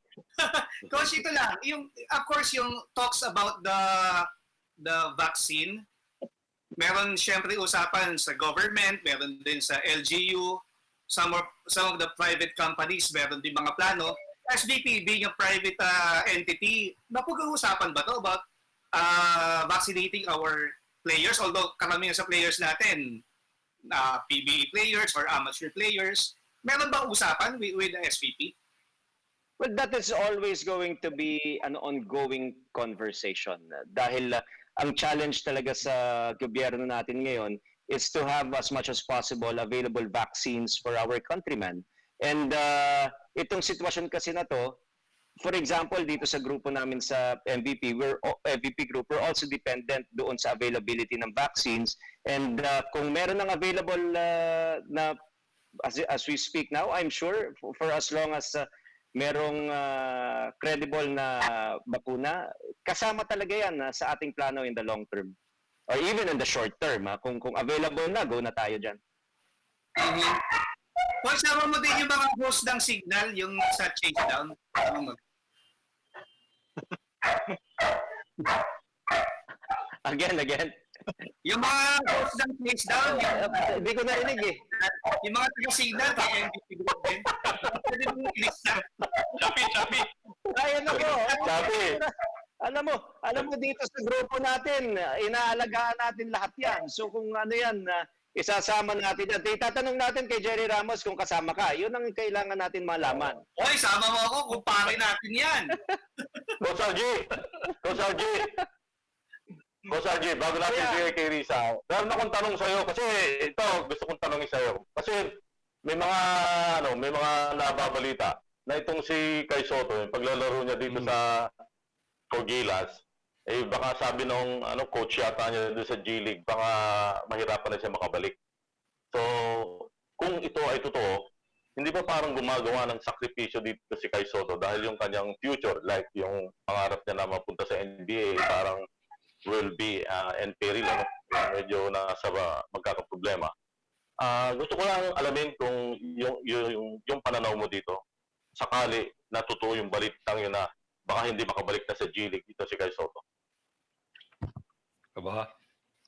Coach, ito lang. Of course, yung talks about the vaccine, meron siyempre usapan sa government, meron din sa LGU, some of the private companies, meron din mga plano. SBP being a private entity, napag-uusapan ba to about vaccinating our players? Although karamihan sa players natin, PBA players or amateur players, meron ba usapan with the SBP? Well, that is always going to be an ongoing conversation. Dahil ang challenge talaga sa gobyerno natin ngayon is to have as much as possible available vaccines for our countrymen. And itong sitwasyon kasi na to, for example, dito sa grupo namin sa MVP, MVP group, we're also dependent doon sa availability ng vaccines. And kung meron ng available na as we speak now, I'm sure for as long as merong credible na bakuna, kasama talaga yan sa ating plano in the long term. Or even in the short term. Kung available na, go na tayo dyan. Mm-hmm. Kung sama mo din yung mga host ng signal, yung sa Chasedown. Again. Yung mga host ng Chasedown, Hindi ko narinig eh. yung mga taga-signal, kaya MVP group din. Pwede mong ilista. Chapi. Ay, ano ko? Sabi. Alam mo dito sa grupo natin, inaalagaan natin lahat yan. So kung ano yan, isasama natin yan. Itatanong natin kay Jerry Ramos kung kasama ka. Yun ang kailangan natin malaman. Oy, sama mo ako, kumpare natin yan. Coach RG, bago natin bigay kay Risa, meron akong tanong sa'yo kasi ito, gusto kong tanongin sa'yo. Kasi may mga nababalita na itong si Kai Soto, yung paglalaro niya dito sa Cogilas, baka sabi nung coach yata niya doon sa G-League, baka mahirapan na siya makabalik. So, kung ito ay totoo, hindi ba parang gumagawa ng sakripisyo dito si Kai Soto dahil yung kanyang future, like yung pangarap niya na mapunta sa NBA, parang will be in peril, ano? Medyo nasa magkakaproblema. Gusto ko lang alamin kung yung pananaw mo dito, sakali na totoo yung balitang yun na baka hindi makabalik na sa G-League dito si Kai Soto. Aba,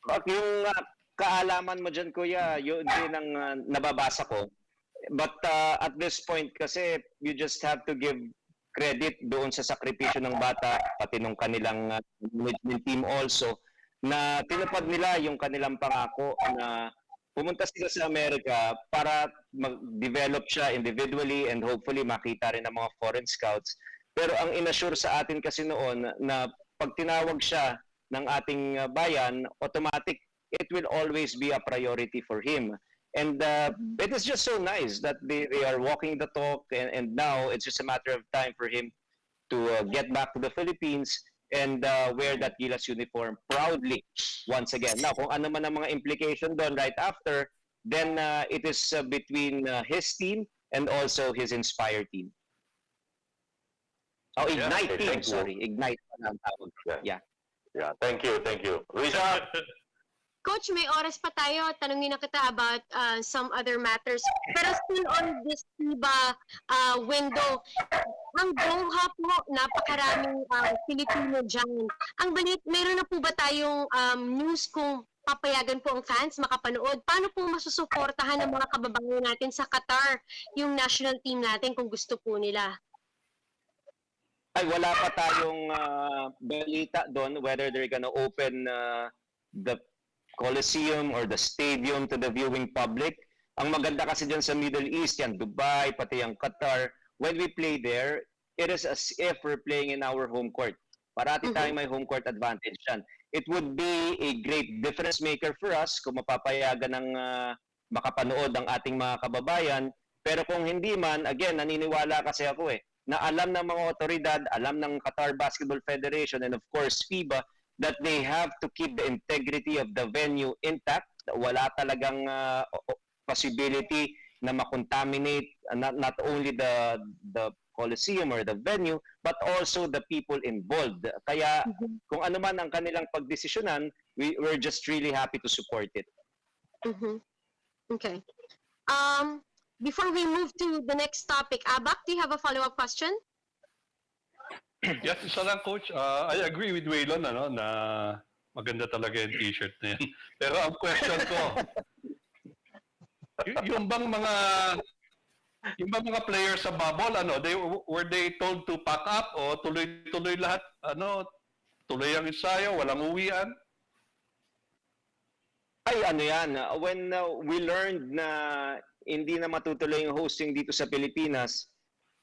At yung kaalaman mo dyan, Kuya, yun din ang nababasa ko. But at this point kasi, you just have to give credit doon sa sakripisyo ng bata, pati nung kanilang management team also, na tinupad nila yung kanilang pangako na pumunta sila sa Amerika para mag-develop siya individually and hopefully makita rin ng mga foreign scouts. Pero ang inassure sa atin kasi noon na pag tinawag siya ng ating bayan, automatic, it will always be a priority for him. And it is just so nice that they are walking the talk and now it's just a matter of time for him to get back to the Philippines and wear that Gilas uniform proudly once again. Now, kung ano man ang mga implication doon right after, then it is between his team and also his Inspire team. Oh, Ignite team, sorry. Ignite pa ang tawag. Yeah. Yeah, thank you. Risa? Coach, may oras pa tayo. Tanungin na kita about some other matters. Pero still on this FIBA window, ang Doha po, napakaraming Filipino dyan. Ang balit, meron na po ba tayong news kung papayagan po ang fans makapanood? Paano po masusuportahan ng mga kababayan natin sa Qatar, yung national team natin kung gusto po nila? Ay, wala pa tayong balita doon whether they're gonna open the Coliseum or the stadium to the viewing public. Ang maganda kasi dyan sa Middle East, yan Dubai, pati yung Qatar, when we play there, it is as if we're playing in our home court. Parati tayong may home court advantage dyan. It would be a great difference maker for us kung mapapayagan ng makapanood ang ating mga kababayan. Pero kung hindi man, again, naniniwala kasi ako na alam ng mga otoridad, alam ng Qatar Basketball Federation, and of course FIBA, that they have to keep the integrity of the venue intact. Wala talagang possibility na makontaminate not only the Coliseum or the venue, but also the people involved. Kaya kung ano man ang kanilang pagdesisyonan, we're just really happy to support it. Okay. Before we move to the next topic, Abak, do you have a follow-up question? yes, isa lang, Coach. I agree with Waylon na maganda talaga yung t-shirt na yan. Pero ang question ko, yung bang mga players sa bubble, were they told to pack up o tuloy-tuloy lahat, tuloy ang ensayo, walang uwian? Ay, yan. When we learned na hindi na matutuloy yung hosting dito sa Pilipinas,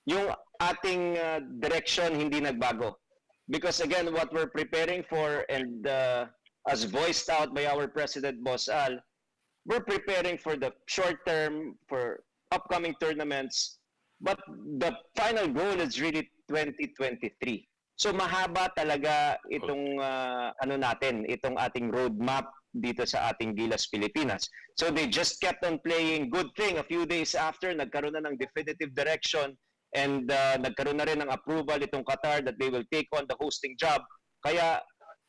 yung ating direction hindi nagbago. Because again, what we're preparing for and as voiced out by our President Boss Al, we're preparing for the short term, for upcoming tournaments, but the final goal is really 2023. So mahaba talaga itong itong ating roadmap dito sa ating Gilas Pilipinas. So they just kept on playing. Good thing, a few days after, nagkaroon na ng definitive direction and nagkaroon na rin ng approval itong Qatar that they will take on the hosting job. Kaya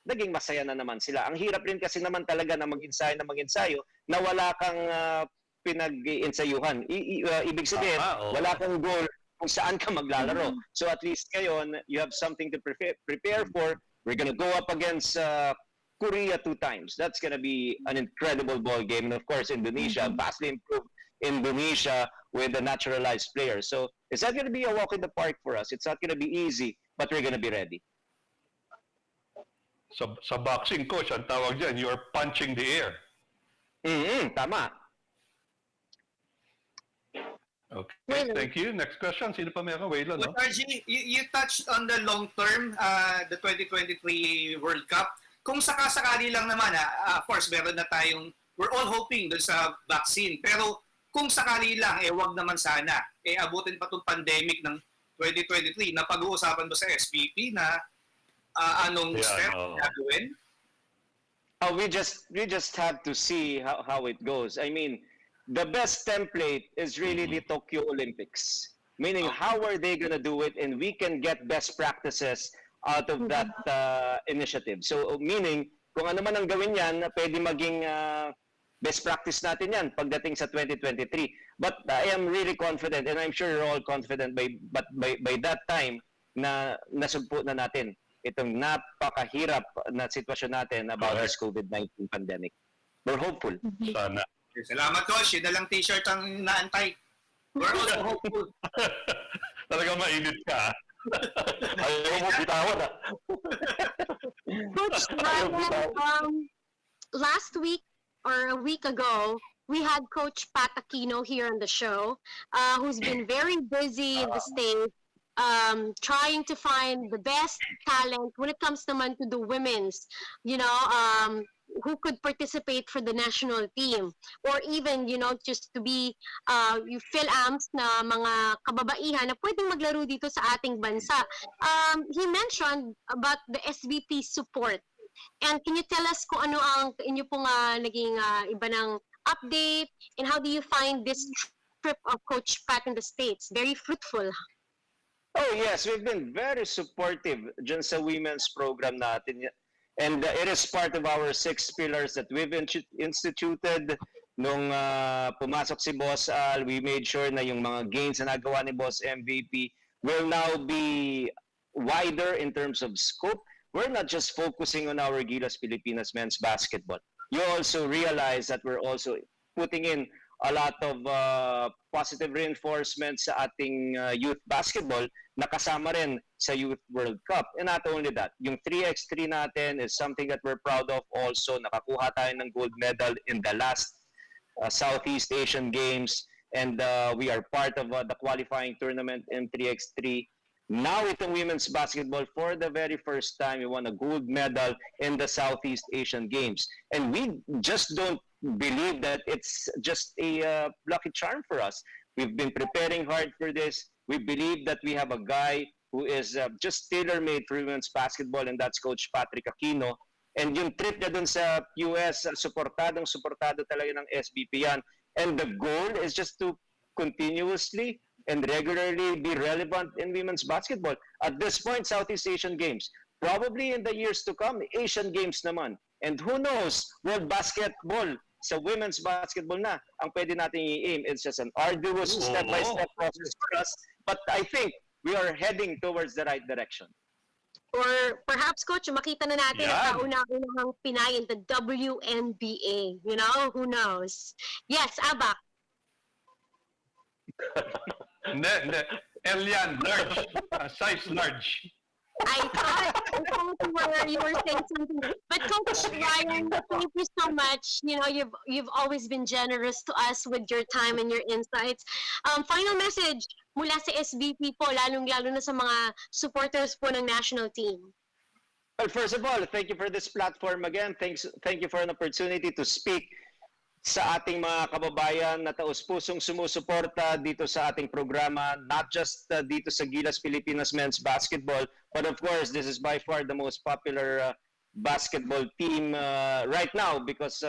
naging masaya na naman sila. Ang hirap rin kasi naman talaga na mag-ensayo na wala kang pinag-ensayuhan. Ibig sabihin, wala kang goal kung saan ka maglalaro. So at least ngayon, you have something to prepare for. We're gonna go up against Korea 2 times. That's gonna be an incredible ball game. And of course, Indonesia, vastly improved Indonesia with the naturalized players. So it's not gonna be a walk in the park for us. It's not gonna be easy, but we're gonna be ready. Sa boxing, Coach, ang tawag dyan, you're punching the air. Tama. Okay, thank you. Next question. Sino pa meron? Waylon, no? RG, you touched on the long term, the 2023 World Cup. Kung sakasakali lang naman, of course, meron na tayong, we're all hoping doon sa vaccine. Pero kung sakali lang, wag naman sana. Abutin pa itong pandemic ng 2023. Napag-uusapan ba sa SBP na anong step gagawin? We just have to see how it goes. I mean, the best template is really the Tokyo Olympics. Meaning, how are they going to do it? And we can get best practices out of that initiative. So meaning, kung ano man ang gawin yan, pwede maging best practice natin yan pagdating sa 2023. But I am really confident, and I'm sure you're all confident by that time na nasugpo na natin itong napakahirap na sitwasyon natin about this COVID-19 pandemic. We're hopeful. Sana. Salamat, Coach. Yun na lang t-shirt ang naantay. We're also hopeful. Talagang mainit ka. Ayaw mo bitawan, ha? Coach Ryan, last week or a week ago, we had Coach Pat Aquino here on the show, who's been very busy in the States, trying to find the best talent when it comes naman to the women's, who could participate for the national team, or even, just to be you fill amps na mga kababaihan na pwedeng maglaro dito sa ating bansa. He mentioned about the SVP support. And can you tell us kung ano ang inyo pong naging iba ng update, and how do you find this trip of Coach Pat in the States? Very fruitful. Oh yes, we've been very supportive dyan sa women's program natin. And it is part of our 6 pillars that we've instituted nung pumasok si Boss Al. We made sure na yung mga gains na nagawa ni Boss MVP will now be wider in terms of scope. We're not just focusing on our Gilas Pilipinas men's basketball. You also realize that we're also putting in a lot of positive reinforcements sa ating youth basketball na kasama rin sa Youth World Cup. And not only that, yung 3x3 natin is something that we're proud of also. Nakakuha tayo ng gold medal in the last Southeast Asian Games, and we are part of the qualifying tournament in 3x3. Now itong women's basketball, for the very first time, we won a gold medal in the Southeast Asian Games. And we just don't believe that it's just a lucky charm for us. We've been preparing hard for this. We believe that we have a guy who is just tailor-made for women's basketball, and that's Coach Patrick Aquino. And yung trip niya dun sa US, suportado talaga ng SBP yan. And the goal is just to continuously and regularly be relevant in women's basketball. At this point, Southeast Asian Games. Probably in the years to come, Asian Games naman. And who knows, World Basketball sa women's basketball na ang pwede natin i-aim. It's just an arduous step-by-step process for us. But I think we are heading towards the right direction. Or perhaps, Coach, makita na natin ang kauna-unahang Pinay in the WNBA. Who knows? Yes, Abak. Hindi. Elian, large. Size large. I thought you were saying something. But Coach Ryan, thank you so much. You've always been generous to us with your time and your insights. Final message mula sa SVP po, lalong-lalo na sa mga supporters po ng national team. Well, first of all, thank you for this platform again. Thank you for an opportunity to speak sa ating mga kababayan na taus-pusong sumusuporta dito sa ating programa, not just dito sa Gilas Pilipinas men's basketball, but of course, this is by far the most popular basketball team right now because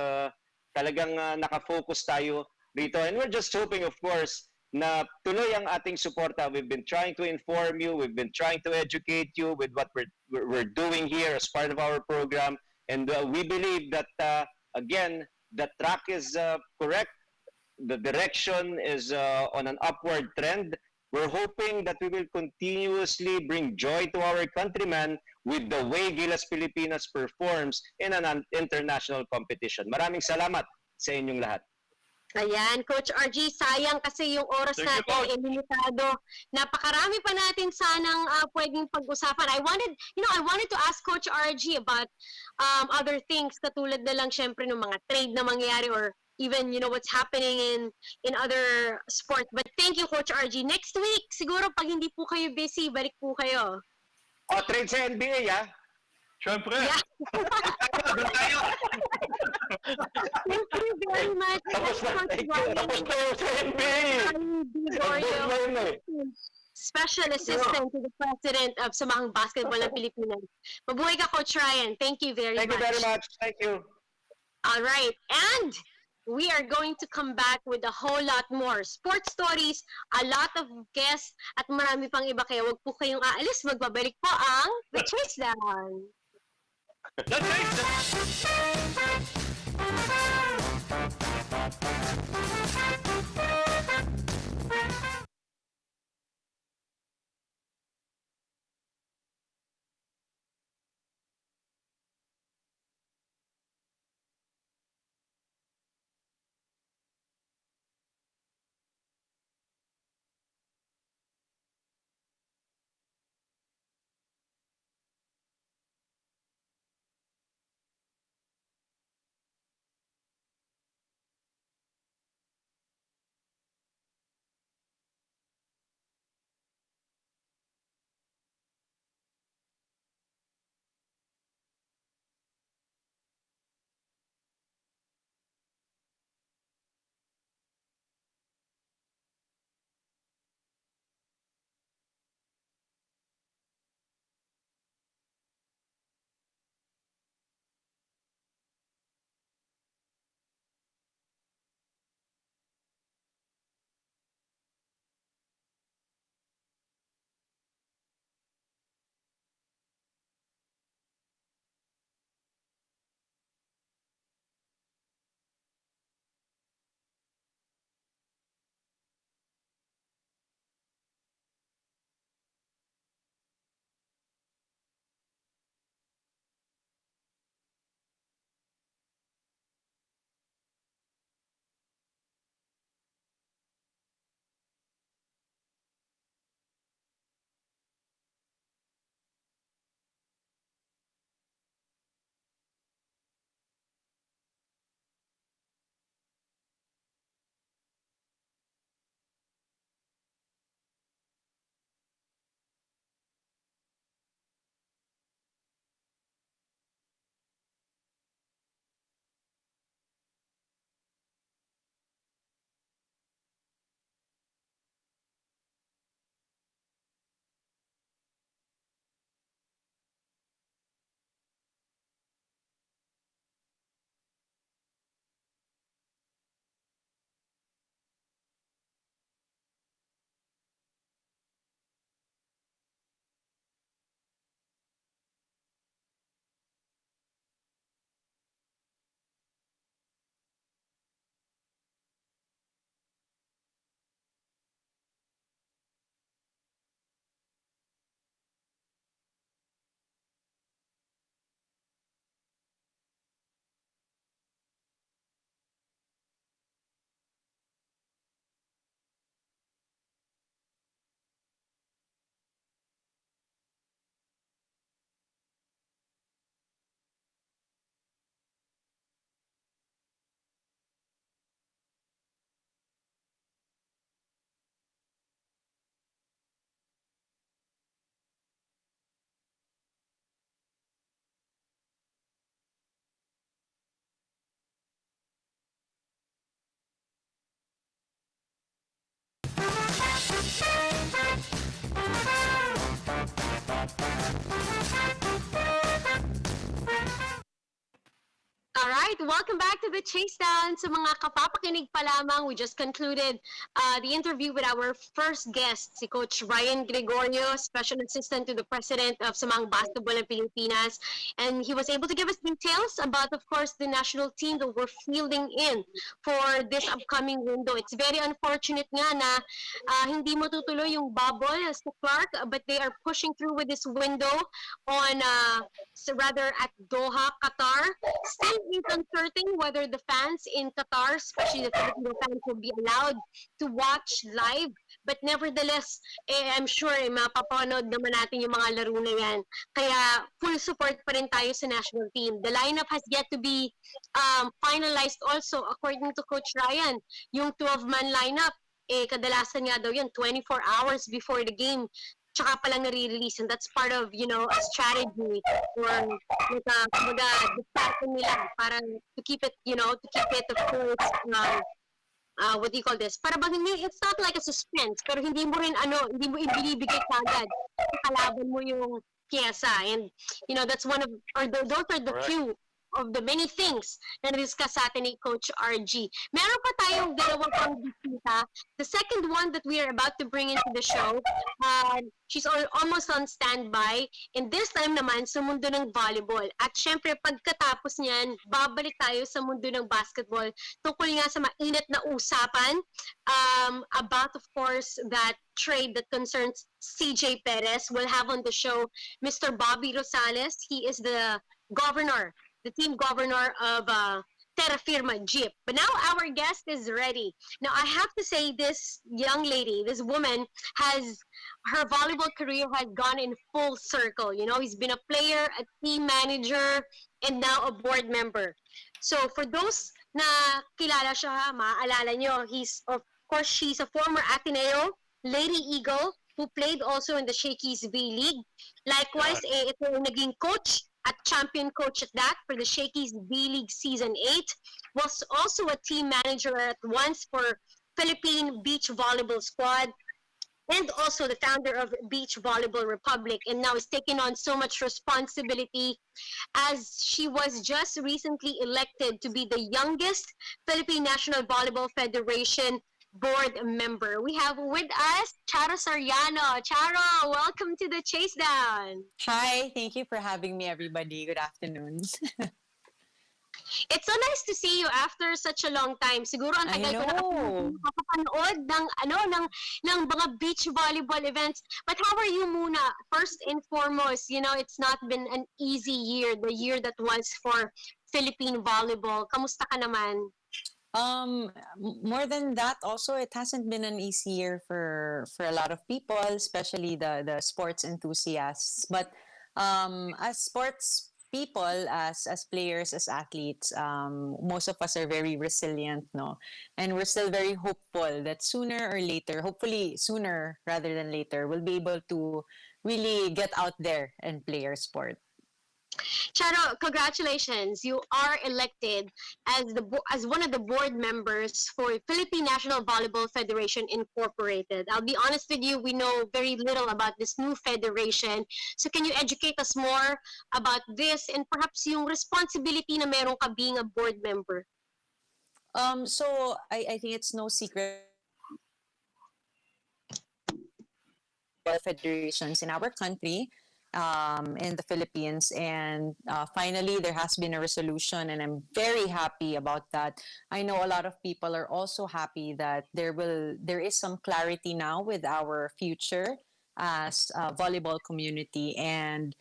talagang nakafocus tayo rito. And we're just hoping, of course, na tuloy ang ating suporta. We've been trying to inform you, we've been trying to educate you with what we're doing here as part of our program. And we believe that, again, the track is correct. The direction is on an upward trend. We're hoping that we will continuously bring joy to our countrymen with the way Gilas Pilipinas performs in an international competition. Maraming salamat sa inyong lahat. Ayan, Coach RG, sayang kasi yung oras natin ay limitado. Napakarami pa natin sanang pwedeng pag-usapan. I wanted to ask Coach RG about other things katulad na lang syempre ng mga trade na mangyayari or even what's happening in other sports. But thank you, Coach RG. Next week, siguro pag hindi po kayo busy, balik po kayo. Trade sa NBA, ha? Siyempre. Yeah. Thank you very much. Tapos na sa NBA. Special Assistant to the President of Samahang Basketball ng Pilipinas. Mabuhay ka, Coach Ryan. Thank you very much. Thank you very much. Thank you. All right. And we are going to come back with a whole lot more sports stories, a lot of guests, at marami pang iba. Kaya wag po kayong aalis. Magbabalik po ang The Chasedown. The Chasedown! Alright, welcome back to the Chasedown. Sa mga kapapakinig pa lamang, we just concluded the interview with our first guest, si Coach Ryan Gregorio, Special Assistant to the President of Samang Basketball in Pilipinas. And he was able to give us details about, of course, the national team that we're fielding in for this upcoming window. It's very unfortunate nga na hindi matutuloy yung bubble sa Clark, but they are pushing through with this window on, rather at Doha, Qatar. Still is uncertain whether the fans in Qatar, especially the Filipino fans, will be allowed to watch live. But nevertheless, I'm sure mapapanood naman natin yung mga laro na yan. Kaya full support pa rin tayo sa national team. The lineup has yet to be finalized also according to Coach Ryan. Yung 12-man lineup, kadalasan nga daw yun, 24 hours before the game tsaka palang nare-release, and that's part of, a strategy or the pattern nila para to keep it, of course, what do you call this? Para bang it's not like a suspense, pero hindi mo ibinibigay kagad sa kalaban mo yung pyesa, and, that's one of, or those are the few of the many things na discuss sa atin ni Coach RG. Meron pa tayong dalawang pang bisita. The second one that we are about to bring into the show, she's almost on standby. And this time naman, sa mundo ng volleyball. At syempre, pagkatapos niyan, babalik tayo sa mundo ng basketball. Tungkol nga sa mainit na usapan about, of course, that trade that concerns CJ Perez. We'll have on the show Mr. Bobby Rosales. He is the governor, the team governor of Terra Firma, Dyip. But now our guest is ready. Now I have to say, this young lady, this woman, her volleyball career has gone in full circle. You know, he's been a player, a team manager, and now a board member. So for those na kilala siya, maaalala nyo, of course, she's a former Ateneo Lady Eagle who played also in the Shakey's V League. Likewise, ito yung naging coach at champion coach at that for the Shakey's V League Season 8. Was also a team manager at once for Philippine Beach Volleyball Squad, and also the founder of Beach Volleyball Republic, and now is taking on so much responsibility as she was just recently elected to be the youngest Philippine National Volleyball Federation board member. We have with us Charo Soriano. Charo, welcome to the Chasedown. Hi, thank you for having me, everybody. Good afternoon. It's so nice to see you after such a long time. Siguro ang tagal ko nakapanood ng mga beach volleyball events. But how are you muna? First and foremost, you know, it's not been an easy year, the year that was for Philippine volleyball. Kamusta ka naman? More than that, also, it hasn't been an easy year for a lot of people, especially the sports enthusiasts. But as sports people, as players, as athletes, most of us are very resilient, no? And we're still very hopeful that sooner or later, hopefully sooner rather than later, we'll be able to really get out there and play our sport. Charo, congratulations! You are elected as one of the board members for Philippine National Volleyball Federation Incorporated. I'll be honest with you, we know very little about this new federation. So can you educate us more about this and perhaps yung responsibility na meron ka being a board member? So I think it's no secret federations in our country. In the Philippines, and finally there has been a resolution, and I'm very happy about that. I know a lot of people are also happy that there is some clarity now with our future as a volleyball community. And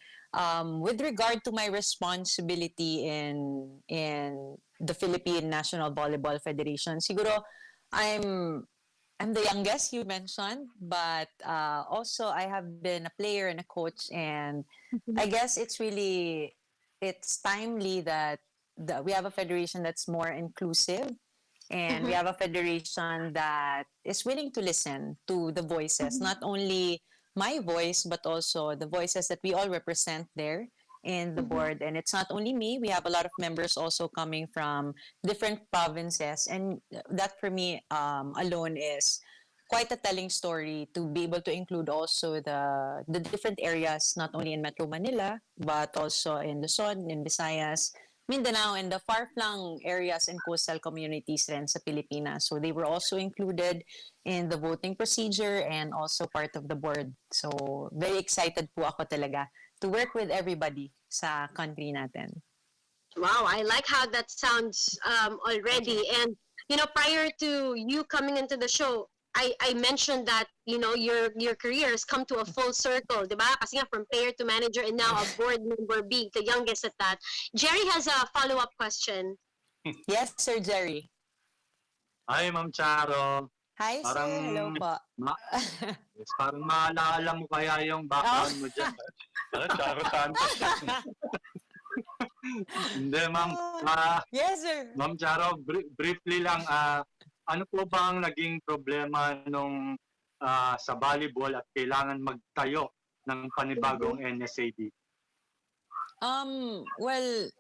with regard to my responsibility in the Philippine National Volleyball Federation, siguro I'm the youngest you mentioned, but also I have been a player and a coach, and I guess it's timely that we have a federation that's more inclusive, and we have a federation that is willing to listen to the voices, not only my voice, but also the voices that we all represent there in the board. And it's not only me, we have a lot of members also coming from different provinces, and that for me alone is quite a telling story, to be able to include also the different areas, not only in Metro Manila, but also in Luzon, in Visayas, Mindanao, and the far-flung areas and coastal communities rin sa Pilipinas. So they were also included in the voting procedure and also part of the board. So very excited po ako talaga to work with everybody sa country natin. Wow, I like how that sounds already. And, you know, prior to you coming into the show, I mentioned that, you know, your career has come to a full circle, di ba? Kasi nga from player to manager and now a board member, being the youngest at that. Jerry has a follow-up question. Yes, Sir Jerry. Hi, Ma'am Charo. Hi, Parang, sir. Hello po. Yes, parang maalala mo kaya yung background mo dyan. Charo Santos. Hindi, Ma'am. Yes, sir. Ma'am Charo, briefly lang, ano po ba ang naging problema nung sa volleyball at kailangan magtayo ng panibagong NSAD? Well,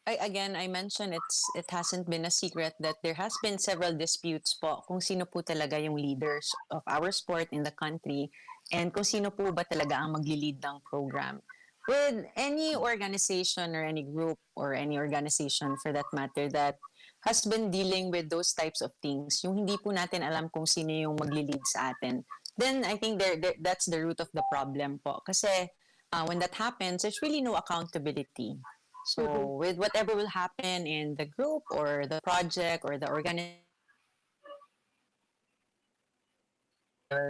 I mentioned it hasn't been a secret that there has been several disputes po kung sino po talaga yung leaders of our sport in the country, and kung sino po ba talaga ang magli-lead ng program. with any organization or any group or any organization for that matter that has been dealing with those types of things, yung hindi po natin alam kung sino yung magli-lead sa atin, then I think that's the root of the problem po. Kasi when that happens, there's really no accountability. So with whatever will happen in the group or the project or the organization,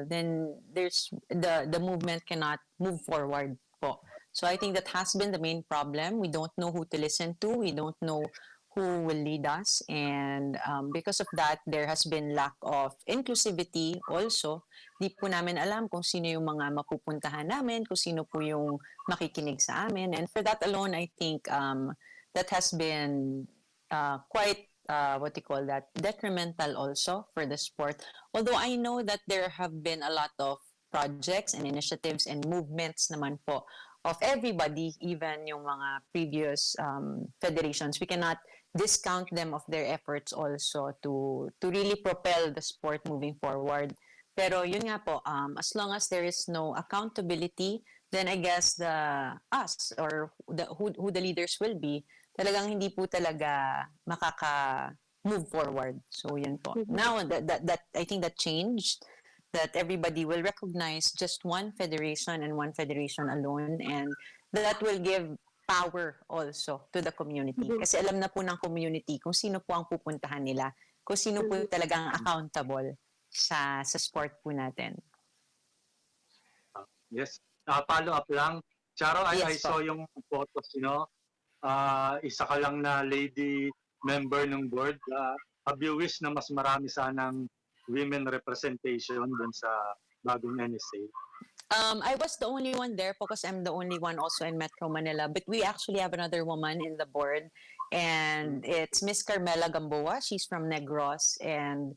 then there's the movement cannot move forward po. So I think that has been the main problem. We don't know who to listen to. We don't know who will lead us. And because of that, there has been lack of inclusivity also. Di po namin alam kung sino yung mga mapupuntahan namin, kung sino po yung makikinig sa amin. And for that alone, I think that has been quite what you call that, detrimental also for the sport. Although I know that there have been a lot of projects and initiatives and movements naman po of everybody, even yung mga previous federations. We cannot discount them of their efforts also to really propel the sport moving forward. Pero yun nga po, as long as there is no accountability, then I guess us or who the leaders will be, talagang hindi po talaga makaka-move forward. So yun po. Now that I think that changed, that everybody will recognize just one federation and one federation alone, and that will give power also to the community. Kasi alam na po ng community kung sino po ang pupuntahan nila, kung sino po talagang accountable sa sport po natin. Yes. Follow up lang. Charo, I Yes, saw yung photos, isa ka lang na lady member ng board. Have you wish na mas marami sanang women representation dun sa bagong NSA? I was the only one there because I'm the only one also in Metro Manila. But we actually have another woman in the board, and it's Miss Carmela Gamboa. She's from Negros. And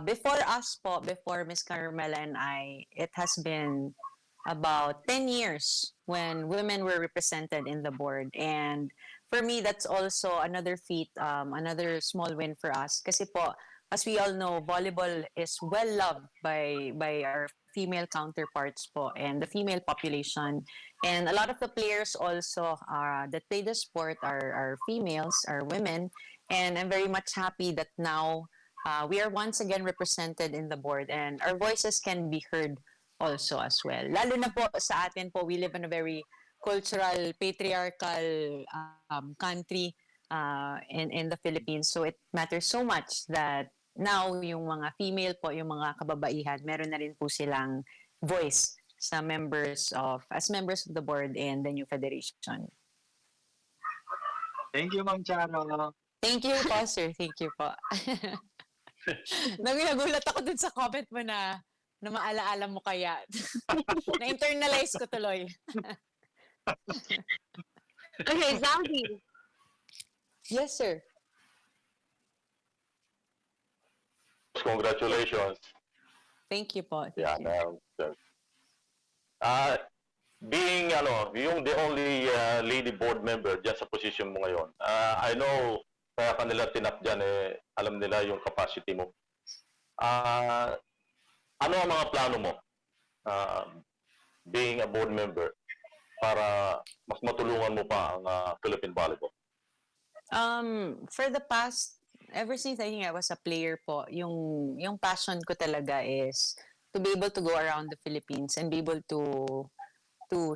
before us po, before Miss Carmela and I, it has been about 10 years when women were represented in the board. And for me, that's also another feat, another small win for us. Kasi po, as we all know, volleyball is well loved by our female counterparts po and the female population. And a lot of the players also that play the sport are females, are women. And I'm very much happy that now we are once again represented in the board and our voices can be heard also as well. Lalo na po sa atin po, we live in a very cultural, patriarchal country in the Philippines. So it matters so much that now yung mga female po, yung mga kababaihan, meron na rin po silang voice as members of the board and the new federation. Thank you, Ma'am Charo. Thank you po, sir. Thank you po. Nagulat ako dun sa comment mo na maalaala mo kaya. Na-internalize ko tuloy. Okay, Zombie. Yes, sir. Congratulations. Thank you po. Thank Yeah, you. Being yung the only lady board member dyan sa position mo ngayon, I know kaya kanila tinap dyan, alam nila yung capacity mo. Ano ang mga plano mo being a board member para mas matulungan mo pa ang Philippine Volleyball? For the past, ever since I think I was a player po, yung passion ko talaga is to be able to go around the Philippines and be able to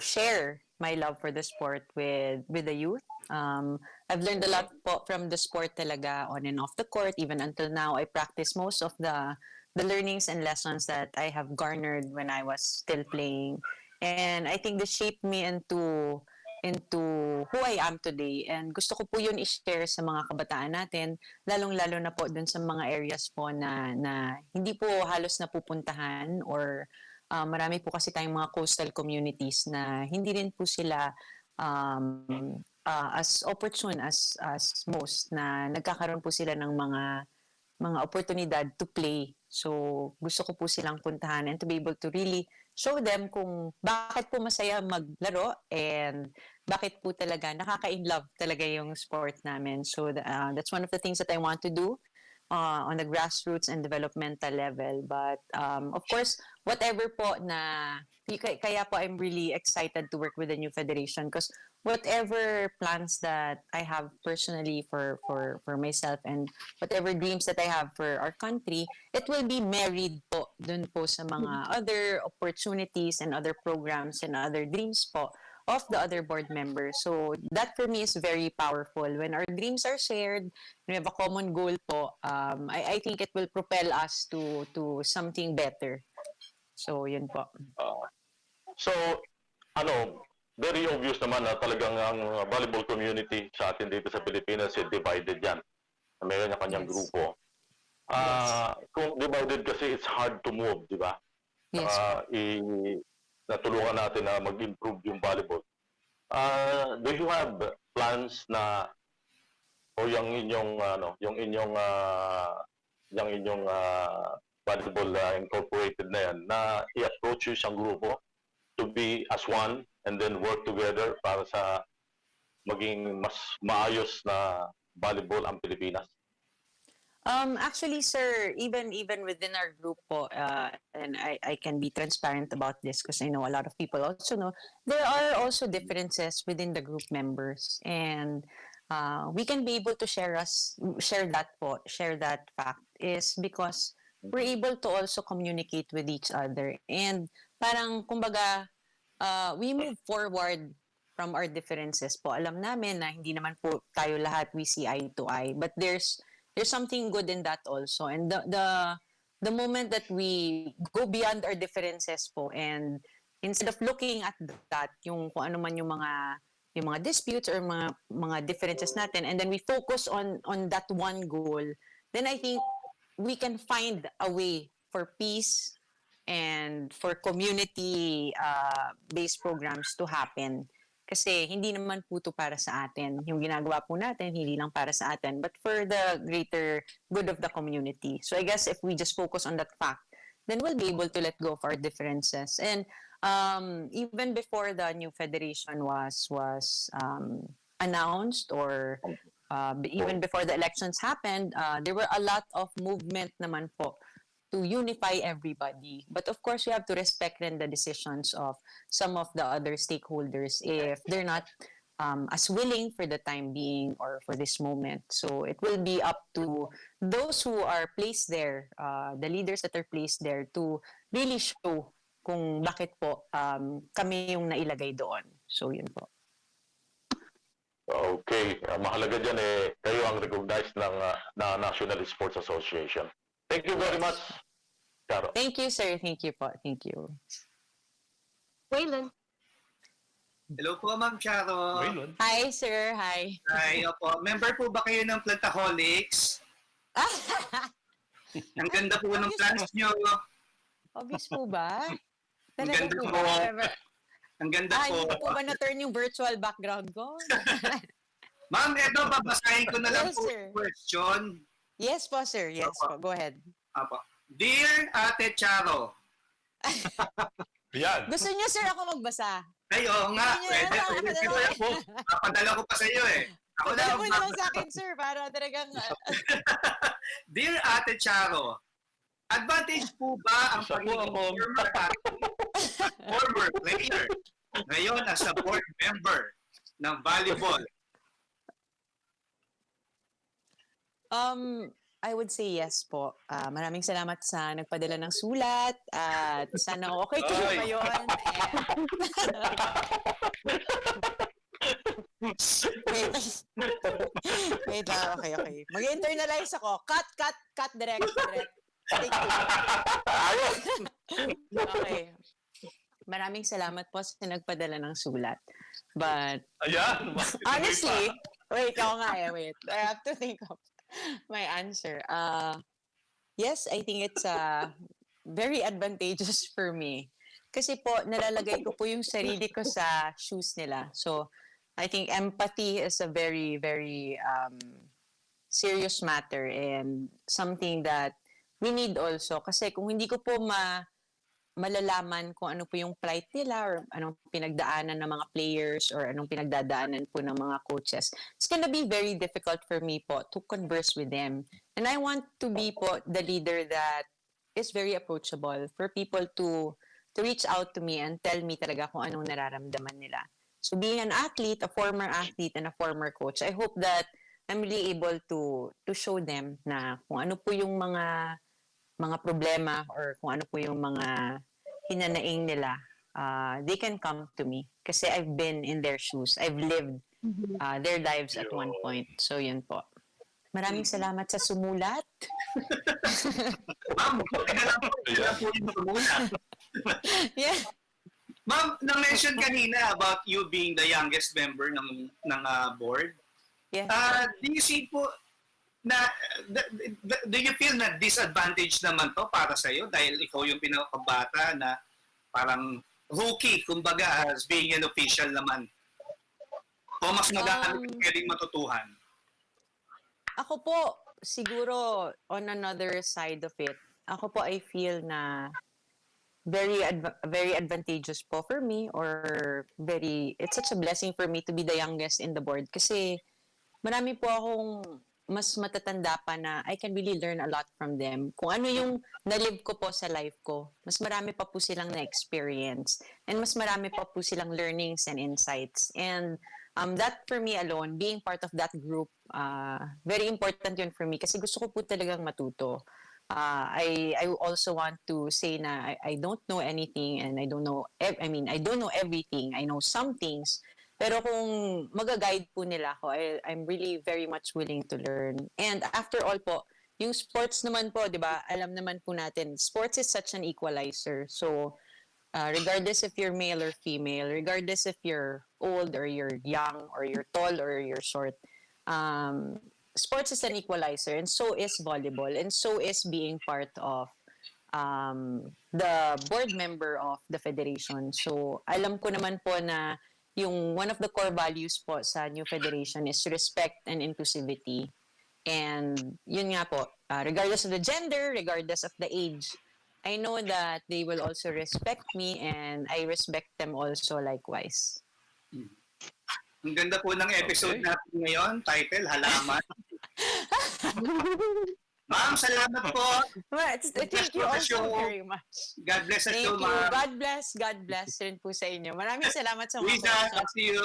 share my love for the sport with the youth. I've learned a lot po from the sport talaga on and off the court. Even until now, I practice most of the learnings and lessons that I have garnered when I was still playing. And I think this shaped me into who I am today. And gusto ko po yun i-share sa mga kabataan natin, lalong-lalo na po dun sa mga areas po na hindi po halos napupuntahan or marami po kasi tayong mga coastal communities na hindi rin po sila as opportune as most, na nagkakaroon po sila ng mga oportunidad to play. So gusto ko po silang puntahan and to be able to really show them kung bakit po masaya maglaro and bakit po talaga nakaka-inlove talaga yung sport namin. So that's one of the things that I want to do. on the grassroots and developmental level. But of course, whatever po na, kaya po I'm really excited to work with the new federation because whatever plans that I have personally for myself and whatever dreams that I have for our country, it will be married po dun po sa mga other opportunities and other programs and other dreams po of the other board members. So that for me is very powerful. When our dreams are shared, we have a common goal po, I think it will propel us to something better. So yun po. So, very obvious naman na talagang ang volleyball community sa atin dito sa Pilipinas divided yan. Mayroon na kanyang grupo. Kung divided kasi it's hard to move, di ba? Yes. Natulungan natin na mag-improve yung volleyball. Do you have plans na o yung inyong volleyball incorporated na yan na i-approach yung isang grupo to be as one and then work together para sa maging mas maayos na volleyball ang Pilipinas? Actually, sir, even within our group po, and I can be transparent about this because I know a lot of people also know, there are also differences within the group members. And we can be able to share that fact is because we're able to also communicate with each other. And parang, kumbaga, we move forward from our differences po. Alam namin na hindi naman po tayo lahat we see eye to eye, but there's something good in that also. And the moment that we go beyond our differences po, and instead of looking at that, yung kung ano man yung mga disputes or mga differences natin, and then we focus on that one goal, then I think we can find a way for peace and for community based programs to happen. Kasi hindi naman po ito para sa atin. Yung ginagawa po natin, hindi lang para sa atin, but for the greater good of the community. So I guess if we just focus on that fact, then we'll be able to let go of our differences. And even before the new federation was announced, or even before the elections happened, there were a lot of movement naman po to unify everybody. But of course, we have to respect then the decisions of some of the other stakeholders if they're not as willing for the time being or for this moment. So it will be up to those who are placed there, the leaders that are placed there, to really show kung bakit po kami yung nailagay doon. So yun po. Okay. Mahalaga dyan kayo ang recognized ng National Sports Association. Thank you very much, Charo. Thank you, sir. Thank you po. Thank you. Waylon. Hello po, Ma'am Charo. Hi, sir. Hi. Hi, opo. Member po ba kayo ng Plantaholics? Ang ganda po ng plans nyo. Obvious po ba? Ang Talaga ganda po po. ba? Ang ganda po. Hindi po ba na-turn yung virtual background ko? Ma'am, eto, babasahin ko na lang Yes, po sir. yung question. Yes po, sir. Yes po. Go ahead. Apo. Dear Ate Charo. Yan. Gusto niyo, sir, ako magbasa? Ay, oo nga. Pwede po. Papadala ko pa sa iyo eh. Ako Padala lang. mo na lang sa akin, sir, para talagang... Dear Ate Charo, advantage po ba ang Isa po pagiging ako. former player ngayon as a board member ng volleyball? I would say yes po. Maraming salamat sa nagpadala ng sulat at sana okay kayo Ay. ngayon. Wait lang, okay. Mag-internalize ako. Cut, direct. Take two. Okay. Maraming salamat po sa nagpadala ng sulat. But Ayan. honestly, wait, wait. I have to think of my answer. Yes, I think it's very advantageous for me. Kasi po, nalalagay ko po yung sarili ko sa shoes nila. So, I think empathy is a very, very serious matter and something that we need also. Kasi kung hindi ko po malalaman kung ano po yung plight nila or anong pinagdaanan ng mga players or anong pinagdadaanan po ng mga coaches. It's gonna be very difficult for me po to converse with them. And I want to be po the leader that is very approachable for people to reach out to me and tell me talaga kung anong nararamdaman nila. So being an athlete, a former athlete and a former coach, I hope that I'm really able to show them na kung ano po yung mga problema or kung ano po yung mga hinanaing nila, they can come to me. Kasi I've been in their shoes. I've lived their lives at one point. So, yun po. Maraming salamat sa sumulat. Ma'am, kailan po yung muna. Yeah. Ma'am, na-mention kanina about you being the youngest member ng board. Yeah. Do you see po na do you feel na disadvantage naman to para sa iyo dahil ikaw yung pinakabata na parang rookie kumbaga as being an official naman? O mas madami pwedeng matutuhan? Ako po, siguro on another side of it, ako po I feel na very advantageous po for me or it's such a blessing for me to be the youngest in the board kasi marami po akong mas matatanda pa na I can really learn a lot from them. Kung ano yung nalive ko po sa life ko, mas marami pa po silang na-experience and mas marami pa po silang learnings and insights. And that for me alone, being part of that group, very important yun for me kasi gusto ko po talagang matuto. I also want to say na I don't know anything and I don't know everything. I know some things. Pero kung mag-guide po nila ako, I'm really very much willing to learn. And after all po, yung sports naman po, di ba, alam naman po natin, sports is such an equalizer. So, regardless if you're male or female, regardless if you're old or you're young or you're tall or you're short, sports is an equalizer and so is volleyball and so is being part of the board member of the federation. So, alam ko naman po na yung one of the core values po sa new federation is respect and inclusivity. And yun nga po, regardless of the gender, regardless of the age, I know that they will also respect me and I respect them also likewise. Ang ganda po ng episode natin ngayon, title, Halaman. Ma'am, salamat po. Thank you also very much. God bless us Thank all, you. ma'am. God bless rin po sa inyo. Maraming salamat sa mga Lisa, questions. see you.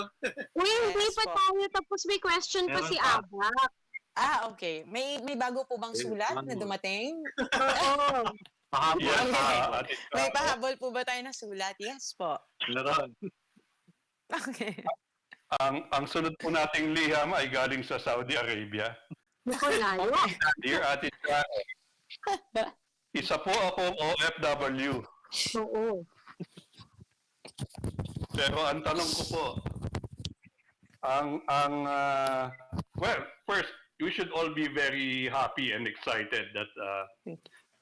Uy, hindi Yes pa po. tayo. Tapos may question pa Meron si pa. Aba. Okay. May bago po bang sulat na dumating? Oo. Mahaba. Yes, Okay. May pahabol po ba tayo na sulat? Yes po. Meron. Okay. ang sunod po nating liham ay galing sa Saudi Arabia. Naku, lalo. Dear Ate Charo, isa po akong OFW. Oo. Pero ang tanong ko po, well, first, we should all be very happy and excited that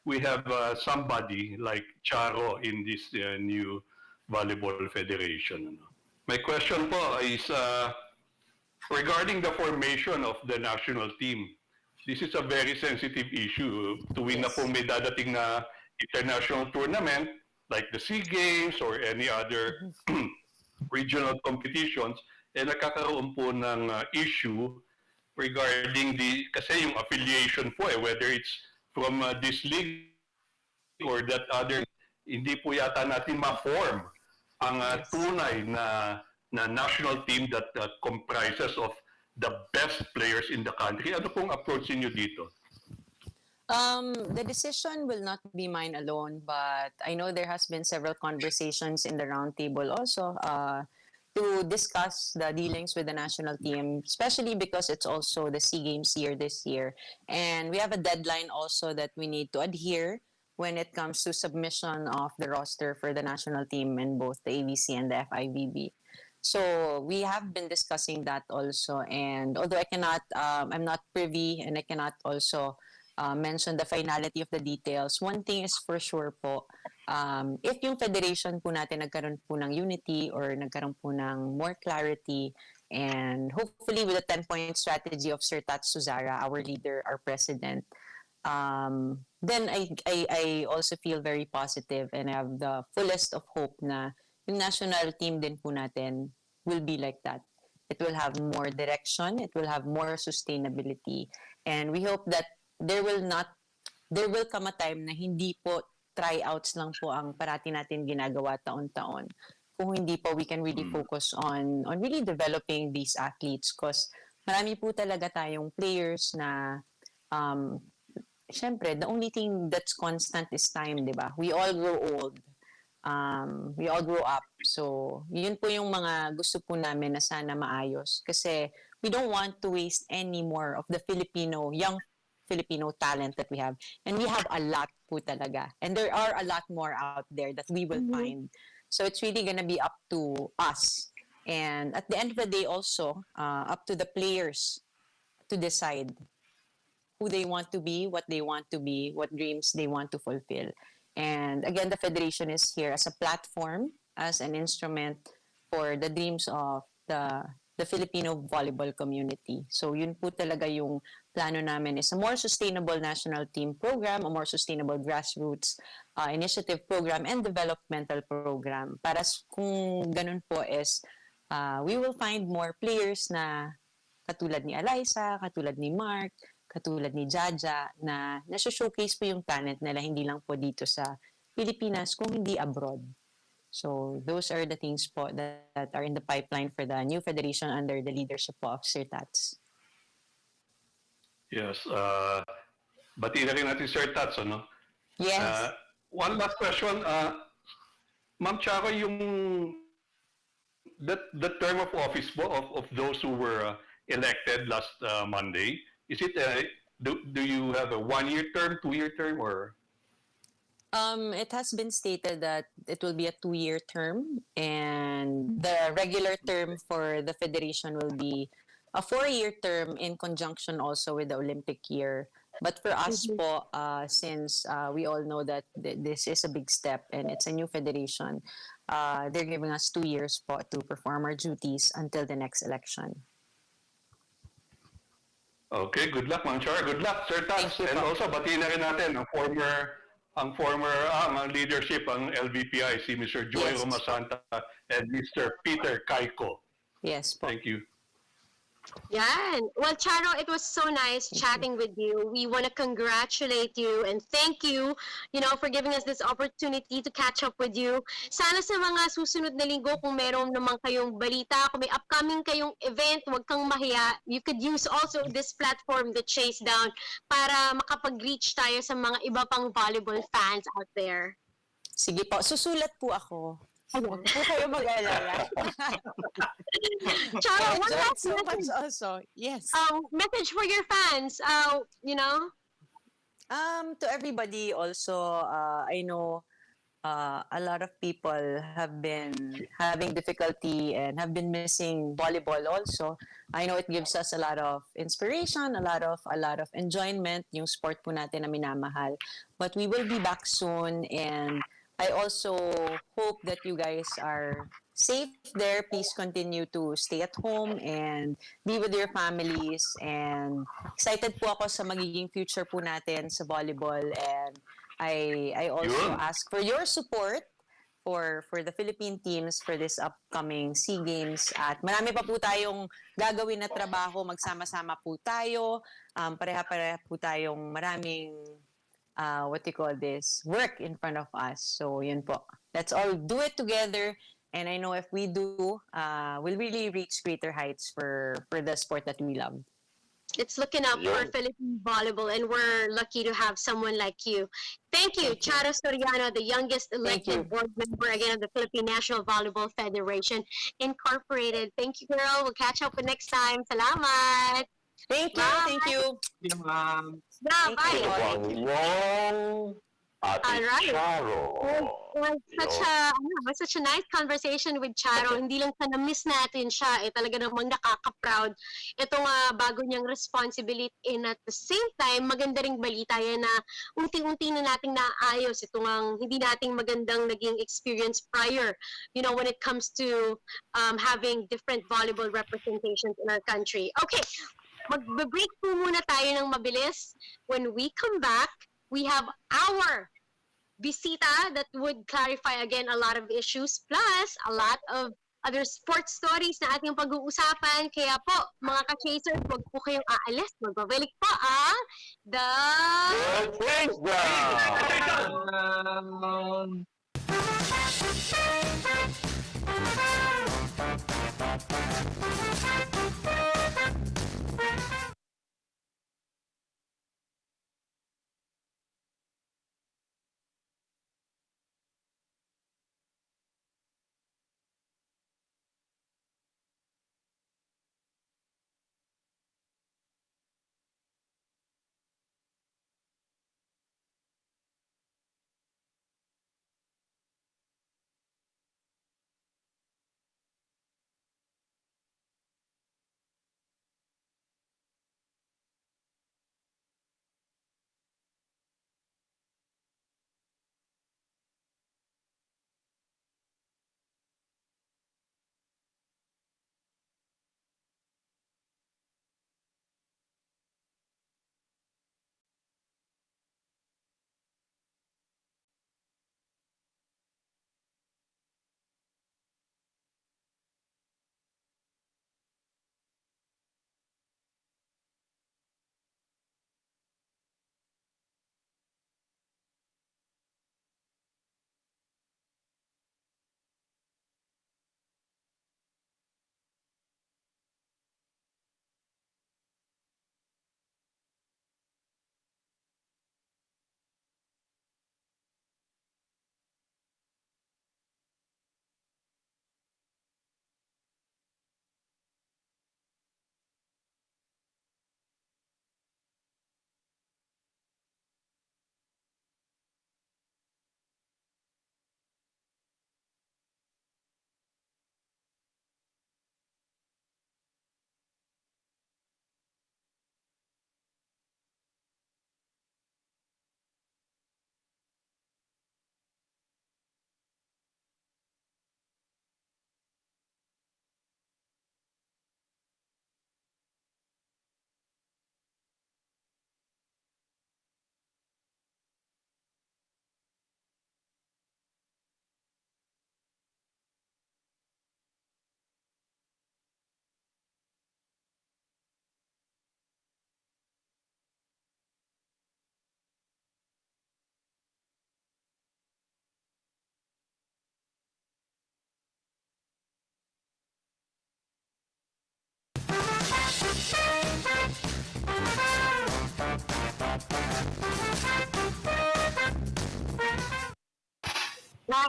we have somebody like Charo in this new Volleyball Federation. My question po is regarding the formation of the national team. This is a very sensitive issue. Tuwing na po may dadating na international tournament like the SEA Games or any other regional competitions, nagkakaroon po ng issue regarding kasi yung affiliation po whether it's from this league or that other, hindi po yata natin ma-form ang tunay na national team that comprises of the best players in the country. Ano pong approach niyo dito? The decision will not be mine alone, but I know there has been several conversations in the roundtable also to discuss the dealings with the national team, especially because it's also the SEA Games year this year. And we have a deadline also that we need to adhere when it comes to submission of the roster for the national team in both the ABC and the FIBB. So we have been discussing that also. And although I'm not privy and I cannot also mention the finality of the details, one thing is for sure po, if yung federation po natin nagkaroon po ng unity or nagkaroon po ng more clarity, and hopefully with the 10-point strategy of Sir Tats Suzara, our leader, our president, then I also feel very positive and I have the fullest of hope na yung national team din po natin will be like that. It will have more direction, it will have more sustainability, and we hope that there will come a time na hindi po tryouts lang po ang parati natin ginagawa taon-taon. Kung hindi po, we can really focus on really developing these athletes because marami po talaga tayong players na syempre, the only thing that's constant is time, di ba? We all grow old. We all grow up. So, yun po yung mga gusto po namin na sana maayos. Kasi we don't want to waste any more of the young Filipino talent that we have. And we have a lot po talaga. And there are a lot more out there that we will find. So, it's really gonna be up to us. And at the end of the day also, up to the players to decide who they want to be, what they want to be, what dreams they want to fulfill. And again, the Federation is here as a platform, as an instrument for the dreams of the Filipino volleyball community. So yun po talaga yung plano namin is a more sustainable national team program, a more sustainable grassroots initiative program, and developmental program. Para kung ganun po is, we will find more players na katulad ni Alyssa, katulad ni Mark, katulad ni Jaja, na nasa-showcase po yung talent nila, hindi lang po dito sa Pilipinas, kung hindi abroad. So, those are the things po that are in the pipeline for the new federation under the leadership of Sir Tats. Yes. Bati na rin natin Sir Tats, ano? Yes. One last question. Ma'am Charo, the term of office po of those who were elected last Monday, is it do you have a 1-year term, 2-year term, or? It has been stated that it will be a 2-year term, and the regular term for the federation will be a 4-year term in conjunction also with the Olympic year. But for us po, since we all know that this is a big step and it's a new federation, they're giving us 2 years po to perform our duties until the next election. Okay, good luck, Ma'am Charo. Good luck, Sir Tats. And also, batiin na rin natin ang former leadership ng LVPI, si Mr. Joy Romasanta and Mr. Peter Caico. Yes po. Thank you. Yan. Well, Charo, it was so nice chatting with you. We want to congratulate you and thank you, for giving us this opportunity to catch up with you. Sana sa mga susunod na linggo, kung meron naman kayong balita, kung may upcoming kayong event, huwag kang mahiya. You could use also this platform, the Chasedown, para makapag-reach tayo sa mga iba pang volleyball fans out there. Sige po, susulat po ako. Huwag po kayo mag-alala. Charo, one last so message. much also. Yes. Message for your fans, To everybody also, I know a lot of people have been having difficulty and have been missing volleyball also. I know it gives us a lot of inspiration, a lot of enjoyment, yung sport po natin na minamahal. But we will be back soon, and I also hope that you guys are safe there. Please continue to stay at home and be with your families. And excited po ako sa magiging future po natin sa volleyball. And I also ask for your support for the Philippine teams for this upcoming SEA Games. At marami pa po tayong gagawin na trabaho. Magsama-sama po tayo. Pareha-pareha po tayong maraming work in front of us. So yun po. Let's all do it together. And I know if we do, we'll really reach greater heights for the sport that we love. It's looking up for Philippine volleyball, and we're lucky to have someone like you. Thank you, Charo Soriano, the youngest elected board member again of the Philippine National Volleyball Federation Incorporated. Thank you, girl. We'll catch up with next time. Salamat. Thank you. Bye. Thank you. Yeah, bye. Ngayong ating Alright. Charo. Was such a nice conversation with Charo. Hindi lang sa na-miss natin siya, talaga namang nakaka-proud. Itong bago niyang responsibility, and at the same time, maganda ring balita yan na unti-unti na nating naayos itong hindi nating magandang naging experience prior, when it comes to having different volleyball representations in our country. Okay, Mag-break po muna tayo ng mabilis. When we come back, we have our bisita that would clarify again a lot of issues plus a lot of other sports stories na ating pag-uusapan. Kaya po, mga ka-chasers, huwag po kayong aalis. Magbabalik po ang The Chasedown!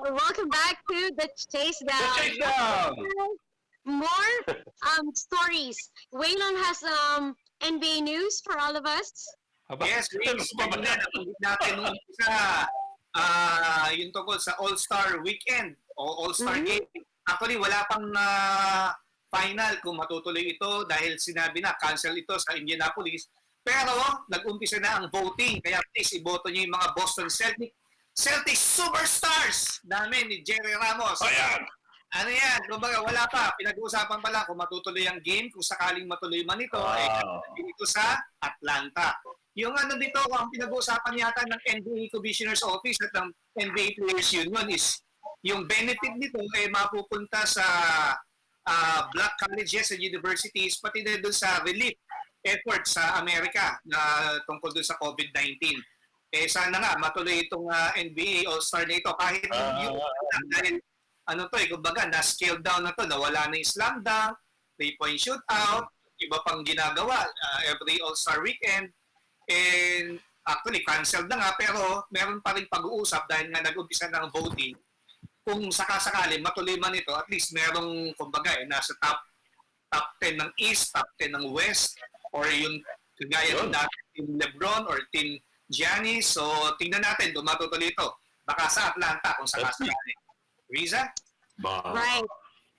Welcome back to The Chasedown. The Chasedown! More stories. Waylon has NBA news for all of us. Yes, Vince, kanina nabanggit natin nung isa, yung tungkol sa All-Star Weekend o All-Star Game. Actually, wala pang final kung matutuloy ito dahil sinabi na cancel ito sa Indianapolis. Pero nag-umpisa na ang voting. Kaya please, iboto niyo yung mga Boston Celtics superstars namin ni Jerry Ramos. Ayan! Ano yan? Kumbaga, wala pa. Pinag-uusapan pa lang kung matutuloy ang game. Kung sakaling matuloy man ito, dito sa Atlanta. Yung ano dito, ang pinag-uusapan yata ng NBA Commissioner's Office at ng NBA Players Union is yung benefit nito ay mapupunta sa black colleges and universities, pati na doon sa relief effort sa Amerika na tungkol doon sa COVID-19. Sana nga matuloy itong NBA All-Star na ito kahit yung dahil ano to kumbaga na-scale down na to, nawala na yung slam dunk, 3-point shootout, iba pang ginagawa every All-Star weekend, and actually canceled na nga pero meron pa rin pag-uusap dahil nga nag-umpisa ng voting kung sakasakali matuloy man ito, at least merong kumbaga nasa top 10 ng East, top 10 ng West, or yung kagaya ng dati Team Lebron or Team Giannis. So tingnan natin kung matutuloy ito. Baka sa Atlanta kung sakasakali. Riza? Right.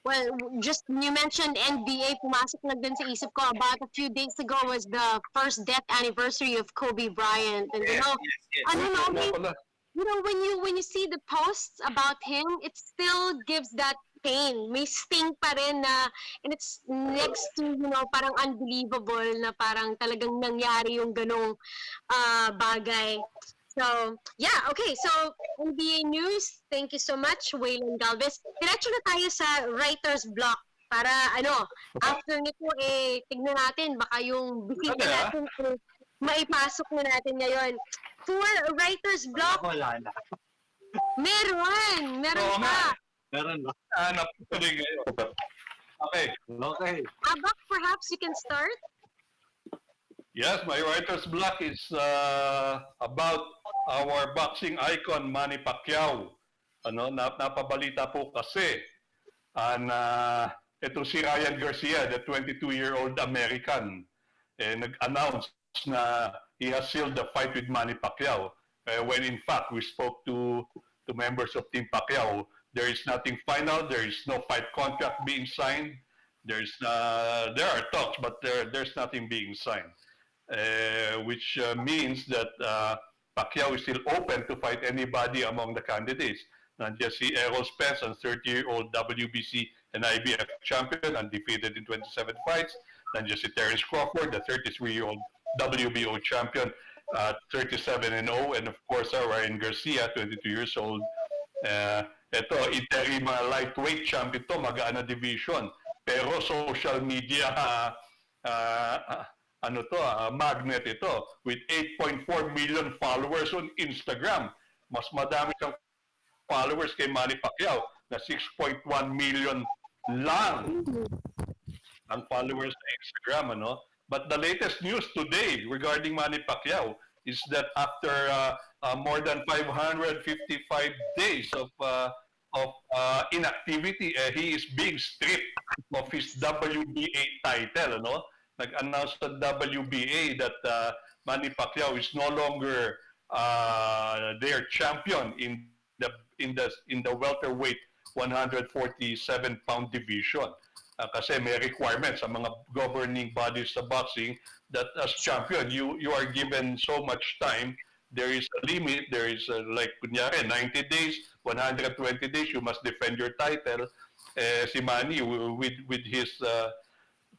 Well, just you mentioned NBA, pumasok na din sa isip ko. About a few days ago was the first death anniversary of Kobe Bryant. And you know, ano na, you know, when you see the posts about him, it still gives that pain. May sting pa rin na, and it's next to, you know, parang unbelievable na parang talagang nangyari yung ganong bagay. So, yeah, okay. So, NBA News, thank you so much, Waylon Galvez. Diretso na tayo sa writer's block para, after nito, tignan natin, baka yung bisita natin, maipasok na natin ngayon. For writer's block, Wala na. meron Oo nga. pa. Meron ba? Hanap ko rin ngayon. Okay. Okay. Abak, perhaps you can start? Yes, my writer's block is about our boxing icon, Manny Pacquiao. Napabalita po kasi ito si Ryan Garcia, the 22-year-old American, nag-announce na he has sealed the fight with Manny Pacquiao. When in fact, we spoke to members of Team Pacquiao, there is nothing final, there is no fight contract being signed, there are talks, but there's nothing being signed. Which means that Pacquiao is still open to fight anybody among the candidates. Nandiyan si Errol Spence, a 30-year-old WBC and IBF champion, undefeated in 27 fights. Nandiyan si Terence Crawford, the 33-year-old WBO champion, 37-0, and of course Ryan Garcia, 22 years old. Ito, interim lightweight champion to, magaan na division. Pero social media magnet ito with 8.4 million followers on Instagram. Mas madami siyang followers kay Manny Pacquiao na 6.1 million lang ang followers sa Instagram, But the latest news today regarding Manny Pacquiao is that after more than 555 days of inactivity, he is being stripped of his WBA title, Nag-announce the WBA that Manny Pacquiao is no longer their champion in the welterweight 147-pound division. Kasi may requirements sa mga governing bodies sa boxing that as champion, you are given so much time. There is a limit. There is like kunyari 90 days, 120 days, you must defend your title. Si Manny with his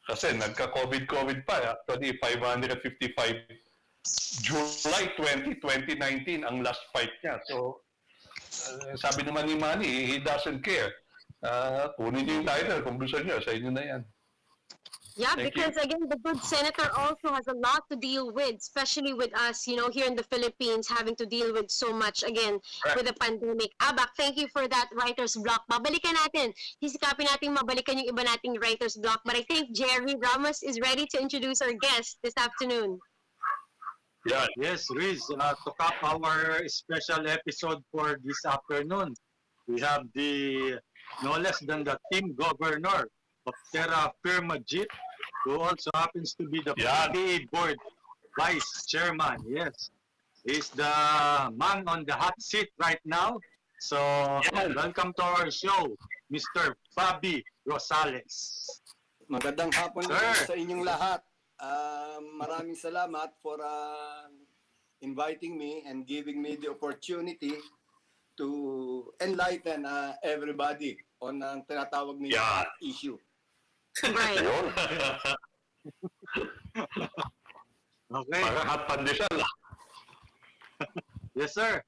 kasi nagka-COVID pa. Actually, 555 July 2019 ang last fight niya. So, sabi naman ni Manny, he doesn't care. Kunin niyo yung title kung gusto niyo, sa inyo na yan. Yeah, because again, the good senator also has a lot to deal with, especially with us, here in the Philippines, having to deal with so much, again, with the pandemic. Abak, thank you for that writer's block. Babalikan natin. Sisikapin natin mabalikan yung iba nating writer's block. But I think Jerry Ramos is ready to introduce our guest this afternoon. Yeah, yes, Riz, to cap our special episode for this afternoon, we have no less than the team governor of Terra Firma, Dyip, who also happens to be the PBA board vice chairman. Yes, he's the man on the hot seat right now. So, welcome to our show, Mr. Bobby Rosales. Magandang hapon Sir. sa inyong lahat. Maraming salamat for inviting me and giving me the opportunity to enlighten everybody on ang tinatawag niyo issue. Right. Okay. Para hot pandesal. Yes, sir.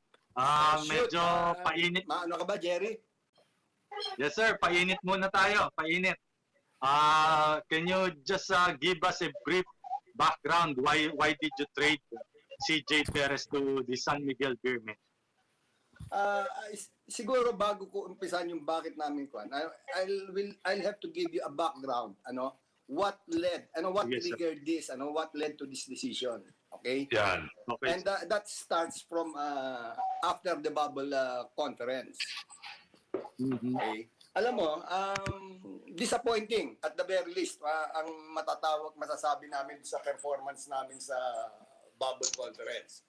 Medyo painit. Ano ka ba, Jerry? Yes, sir. Painit muna tayo. Painit. Can you just give us a brief background? Why did you trade CJ Perez to the San Miguel Beermen? Siguro bago ko umpisan yung bakit namin kuan, I'll have to give you a background, what triggered this, what led to this decision, okay? Yan. Okay. And that starts from after the bubble conference. Mm-hmm. Okay. Alam mo, disappointing at the very least ang masasabi namin sa performance namin sa bubble conference.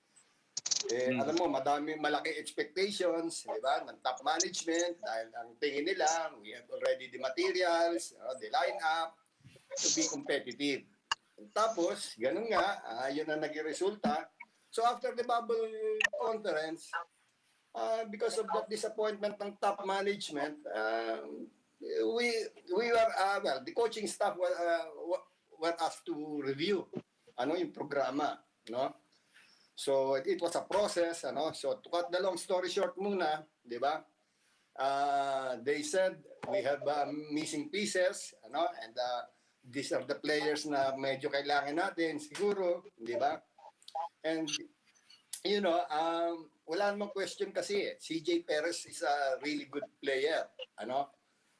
Alam mo, malaki expectations, di ba, ng top management dahil ang tingin nila, we have already the materials, the line-up to be competitive. Tapos, ganun nga, yun ang naging resulta. So after the bubble conference, because of that disappointment ng top management, we were, well, the coaching staff were asked to review yung programa, no? So it was a process, so to cut the long story short muna, di ba? They said we have missing pieces, and these are the players na medyo kailangan natin siguro, di ba? And wala namang question kasi CJ Perez is a really good player,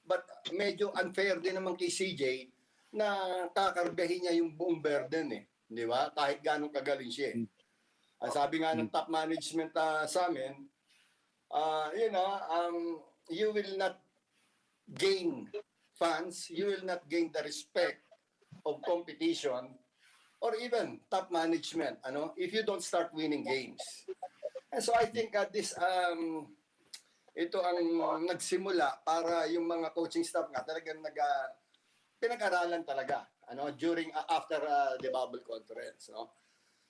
but medyo unfair din naman kay CJ na kakargahin niya yung buong burden, di ba? Kahit ganong kagaling siya. Ang sabi nga ng top management sa amin, you will not gain fans, you will not gain the respect of competition or even top management, if you don't start winning games. And so I think ito ang nagsimula para yung mga coaching staff nga talagang pinag-aralan talaga, after the bubble conference,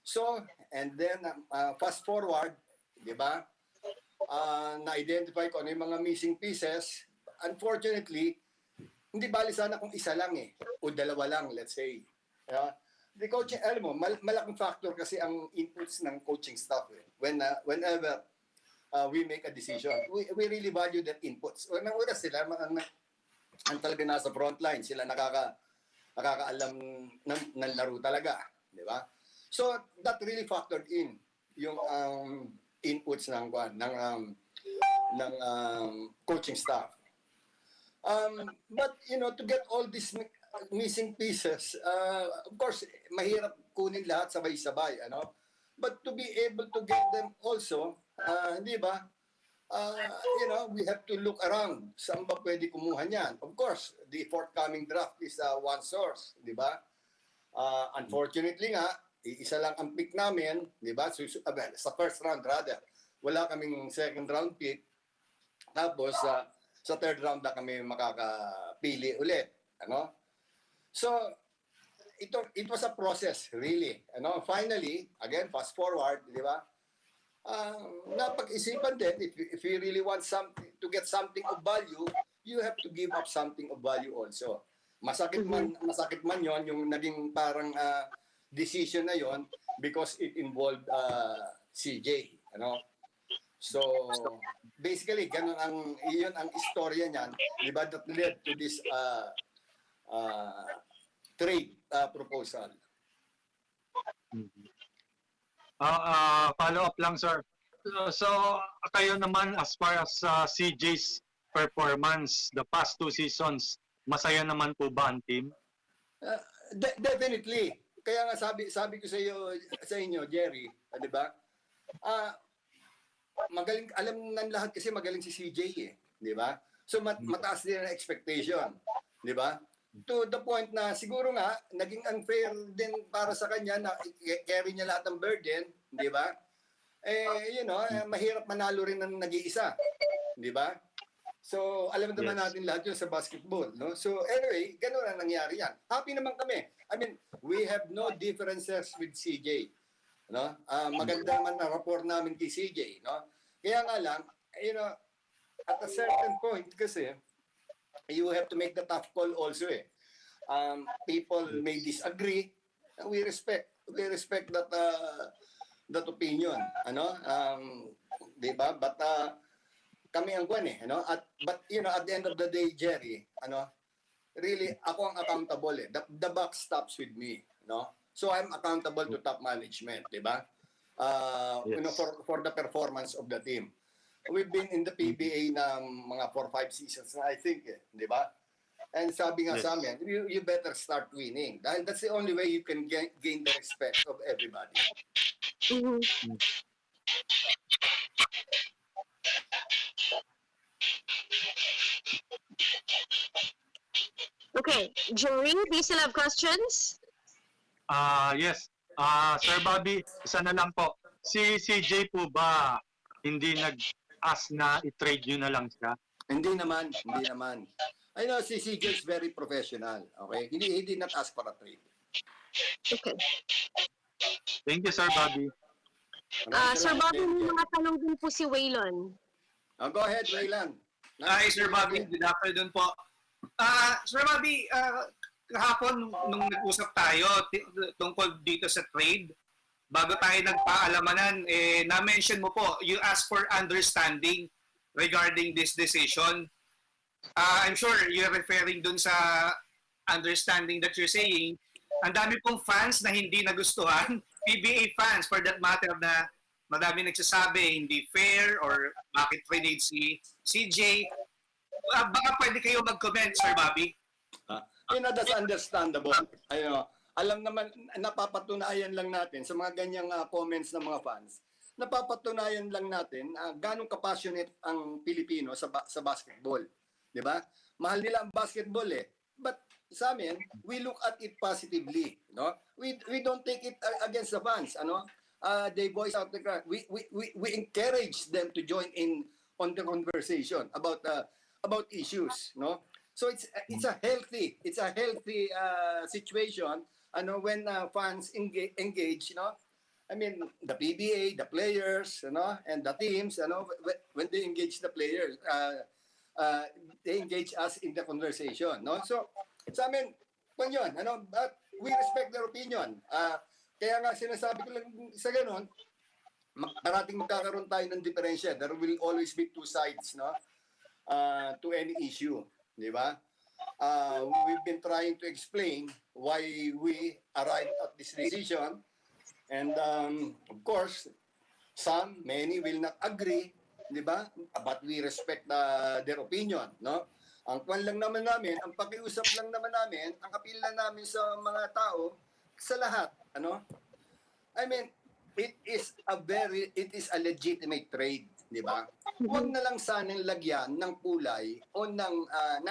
So, and then fast forward, di ba? Na-identify ko yung mga missing pieces. Unfortunately, hindi bali sana kung isa lang o dalawa lang, let's say. The coaching, alam mo, malaking factor kasi ang inputs ng coaching staff whenever we make a decision. We really value that inputs. Unang-una sila, ang talaga nasa front line, sila nakakaalam ng laro talaga, di ba? So that really factored in yung inputs ng coaching staff. But to get all these missing pieces, of course, mahirap kunin lahat sabay-sabay, But to be able to get them also, di ba? We have to look around. Saan ba pwede kumuha niyan? Of course, the forthcoming draft is one source, di ba? Unfortunately nga, isa lang ang pick namin, di ba? Sa first round rather. Wala kaming second round pick. Tapos sa third round na kami makakapili ulit, So it was a process really, Finally, again, fast forward, di ba? Napag-isipan din if you really want something to get something of value, you have to give up something of value also. Masakit man 'yon yung naging parang decision na yon because it involved CJ, So basically ganun iyon ang istorya niyan, di ba, that led to this trade proposal. Follow up lang, sir. So kayo naman, as far as CJ's performance the past 2 seasons, masaya naman po ba ang team? Definitely. Kaya nga sabi ko sa inyo, Jerry, di ba? Magaling, alam ng lahat kasi magaling si CJ di ba? So mataas din ang expectation, di ba? To the point na siguro nga naging unfair din para sa kanya na carry niya lahat ng burden, di ba? Mahirap manalo rin ng nag-iisa, di ba? So, alam naman natin lahat yun sa basketball, no? So, anyway, gano'n ang nangyari yan. Happy naman kami. I mean, we have no differences with CJ, no? Maganda naman na rapport namin kay CJ, no? Kaya nga lang, at a certain point kasi, you have to make the tough call also, People may disagree. We respect that opinion, di ba? But kami ang kwan but at the end of the day, Jerry, really ako ang accountable the buck stops with me, so I'm accountable to top management, di ba? For the performance of the team. We've been in the PBA na mga 4-5 seasons na, I think, di ba? And sabi nga sa amin, you better start winning. Dahil that's the only way you can gain the respect of everybody. Okay, Jerry, do you still have questions? Yes. Sir Bobby, isa na lang po. Si CJ po ba hindi nag-ask na i-trade nyo na lang siya? Hindi naman. I know si CJ is very professional. Okay? He did not ask for a trade. Okay. Thank you, Sir Bobby. Sir salamat Bobby, din, may Jen. mga tanong din po si Waylon. Go ahead, Wayland. Hi, Sir Bobby. Good afternoon po. Sir Bobby, kahapon nung nag-usap tayo tungkol dito sa trade, bago tayo nagpaalamanan, na-mention mo po, you asked for understanding regarding this decision. I'm sure you're referring dun sa understanding that you're saying. Ang dami pong fans na hindi nagustuhan, PBA fans for that matter, na madami nagsasabi hindi fair or bakit trade si CJ. Baka pwede kayo mag-comment, Sir Bobby. That's understandable. Alam naman, napapatunayan lang natin sa mga ganyang comments ng mga fans, napapatunayan lang natin ganong kapassionate ang Pilipino sa basketball. Di ba? Mahal nila ang basketball eh. But sa amin, we look at it positively. No? We don't take it against the fans. They voice out the crowd. We encourage them to join in on the conversation about issues. No? So it's a healthy situation. When fans engage, I mean, the PBA, the players, and the teams, when they engage the players, they engage us in the conversation, no? So, sa amin, yun, but we respect their opinion. Kaya nga sinasabi ko lang sa ganun, parating magkakaroon tayo ng diferensya. There will always be two sides, no? To any issue, di ba? We've been trying to explain why we arrived at this decision, and of course, many will not agree, di ba? But we respect their opinion, no? Ang kwan lang naman namin, ang pakiusap lang naman namin, ang appeal lang namin sa mga tao, sa lahat, I mean, it is a legitimate trade, di ba? Huwag na lang sanang lagyan ng kulay o ng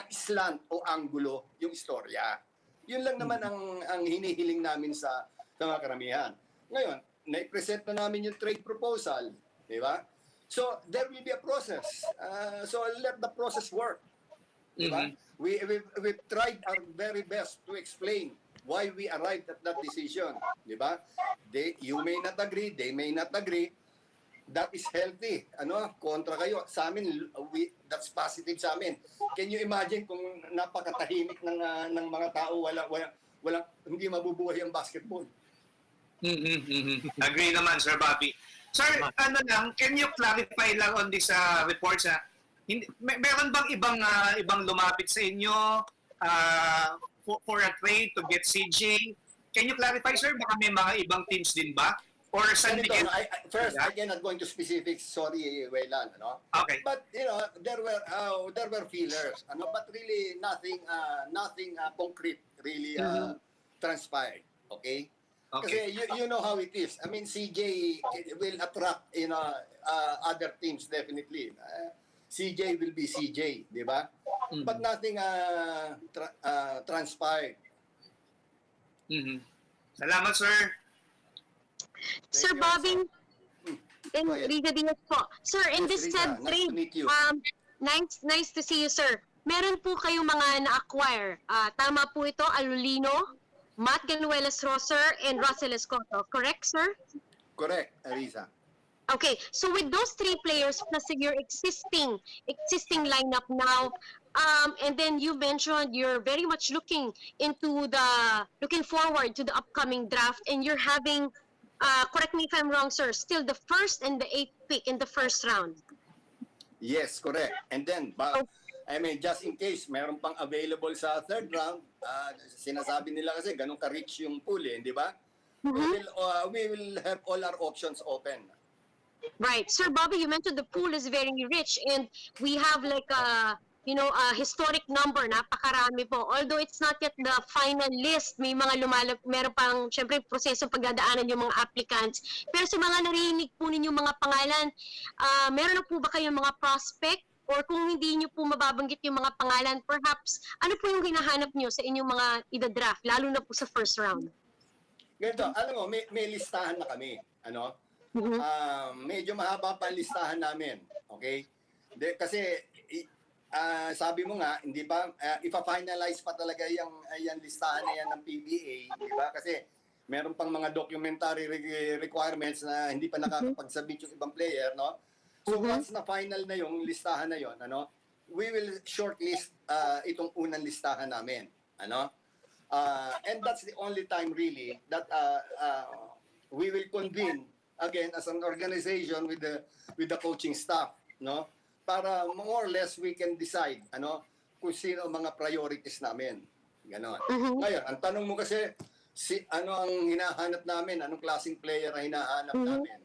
slant o anggulo yung istorya. Yun lang naman ang hinihiling namin sa mga karamihan. Ngayon, na-present na namin yung trade proposal, di ba? So, there will be a process. So, let the process work. Di ba? We've tried our very best to explain why we arrived at that decision. Di ba? You may not agree, they may not agree. That is healthy. Kontra kayo. Sa amin, that's positive sa amin. Can you imagine kung napakatahimik ng mga tao, hindi mabubuhay ang basketball? Agree naman, Sir Bobby. Sir, can you clarify lang on this reports? Meron bang ibang lumapit sa inyo for a trade to get CJ? Can you clarify, sir? Baka may mga ibang teams din ba? Or San Miguel? First, I cannot go into specifics. Sorry, Wayland. Okay. But there were feelers. But really nothing concrete really transpired. Okay. Kasi you know how it is. I mean, CJ will attract other teams definitely. CJ will be CJ, di ba? But nothing transpired. Salamat, sir. Sir Bobby, and Rita Diaz po. Sir, in this said trade, nice to see you, sir. Meron po kayong mga na-acquire. Tama po ito, Alulino, Matt Ganuelas Roser, and Russell Escoto. Correct, sir? Correct, Arisa. Okay, so with those three players plus your existing lineup now, and then you mentioned you're very much looking forward to the upcoming draft, and you're having, correct me if I'm wrong, sir, still the first and the 8th pick in the first round. Yes, correct. And then, I mean, just in case meron pang available sa third round, sinasabi nila kasi ganun ka-rich yung pool, di ba? We will have all our options open. Right. Sir Bobby, you mentioned the pool is very rich, and we have like a historic number, napakarami po. Although it's not yet the final list, may mga meron pang syempre proseso pagdadaanan yung mga applicants. Pero sa mga narinig po ninyong mga pangalan, meron na po ba kayong mga prospect? Or kung hindi nyo po mababanggit yung mga pangalan, perhaps, ano po yung hinahanap nyo sa inyong mga ida-draft, lalo na po sa first round? Ganito, alam mo, may listahan na kami. Medyo mahaba pa ang listahan namin. Okay? Kasi sabi mo nga, hindi ba, ipa-finalize pa talaga yung listahan na yan ng PBA, di ba? Kasi Meron pang mga documentary requirements na hindi pa nakakapag-submit yung ibang player, no? So once na final na yung listahan na yon, ano, we will shortlist itong unang listahan namin, ano? And that's the only time really that we will convene again as an organization with the coaching staff, no? Para more or less we can decide, ano, kung sino ang mga priorities namin. Ganon. Ngayon, ang tanong mo kasi, ano ang hinahanap namin? Anong klaseng player ang hinahanap namin?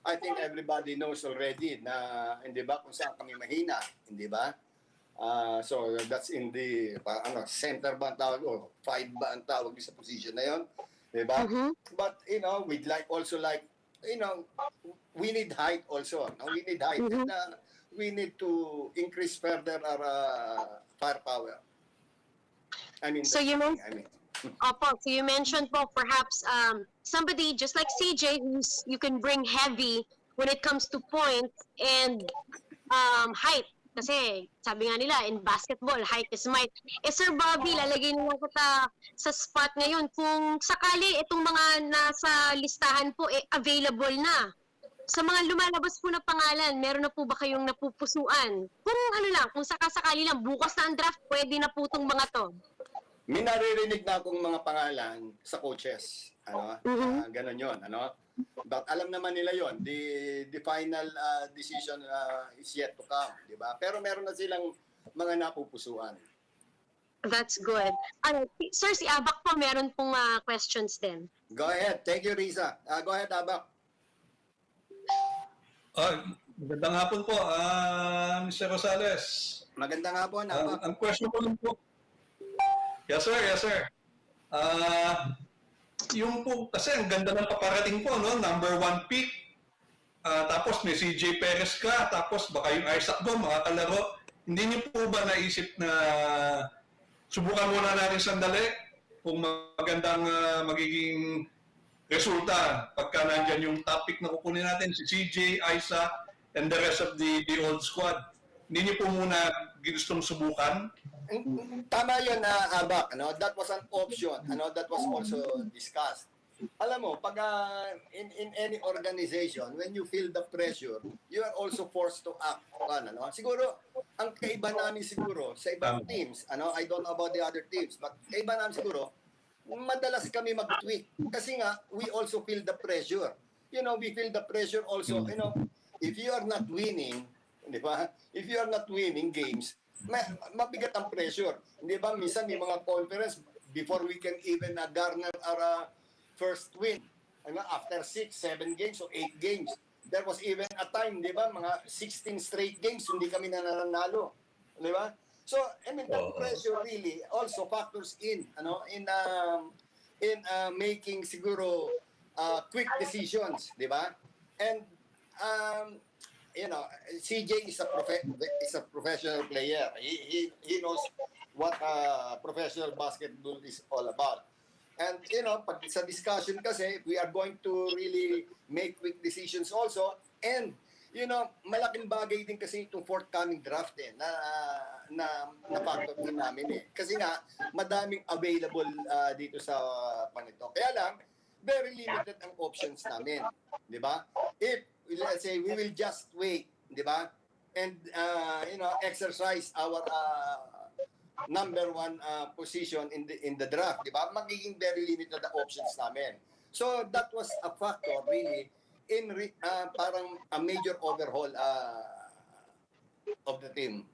I think everybody knows already na, hindi ba, kung saan kami mahina, hindi ba? So that's in the center ba ang tawag o 5 ba ang tawag sa position na yon, di ba? But you know, we'd also like, you know, we need height also. No? We need height. And, we need to increase further our firepower. I mean, So you mentioned po perhaps somebody just like CJ who's you can bring heavy when it comes to points and height. Kasi sabi nga nila in basketball, height is might. Sir Bobby, lalagay nila kita sa spot ngayon. Kung sakali itong mga nasa listahan po available na. Sa mga lumalabas po na pangalan, meron na po ba kayong napupusuan? Kung ano lang, kung sakasakali lang, bukas na ang draft, pwede na po itong mga to. May naririnig na akong mga pangalan sa coaches. Ano? Ganon yun. Ano? But alam naman nila yon. The final decision is yet to come. Diba? Pero meron na silang mga napupusuan. That's good. Sir, si Abak po, meron pong questions din. Go ahead. Thank you, Risa. Go ahead, Abak. Magandang hapon po, Mr. Rosales. Magandang hapon, Abak. Ang question ko lang po. Yes, sir. Yung po, kasi ang ganda ng paparating po, no? Number 1 pick. Tapos may CJ Perez ka, tapos baka yung Isaac doon, mga kalaro. Hindi niyo po ba naisip na subukan muna natin sandali kung magandang magiging resulta pagka nandyan yung topic na kukunin natin, si CJ, Isaac, and the rest of the old squad. Hindi niyo po muna gustong subukan? Tama yun, Abak. Ano? That was an option. Ano? That was also discussed. Alam mo, pag in any organization, when you feel the pressure, you are also forced to act. Ano? Siguro, ang kaiba namin siguro sa ibang teams, ano? I don't know about the other teams, but kaiba namin siguro, madalas kami mag-tweak. Kasi nga, we also feel the pressure. You know, we feel the pressure also. You know, if you are not winning, di ba? If you are not winning games, mabigat ang pressure. Di ba? Minsan may mga conference, before we can even garner our first win, after 6, 7 games or 8 games, there was even a time, di ba? Mga 16 straight games, hindi kami nananalo. Di ba? So, I mean, that pressure really also factors in, making siguro quick decisions, di ba? And, you know, CJ is a professional player. He knows what professional basketball is all about. And, you know, pag sa discussion kasi, we are going to really make quick decisions also. And, you know, malaking bagay din kasi itong forthcoming draft na factor din namin eh. Kasi nga, madaming available dito sa panito. Kaya lang, very limited ang options namin. Di ba? If, let's say, we will just wait, di ba? And, you know, exercise our number 1 position in the draft, di ba? Magiging very limited the options namin. So, that was a factor really in parang a major overhaul of the team.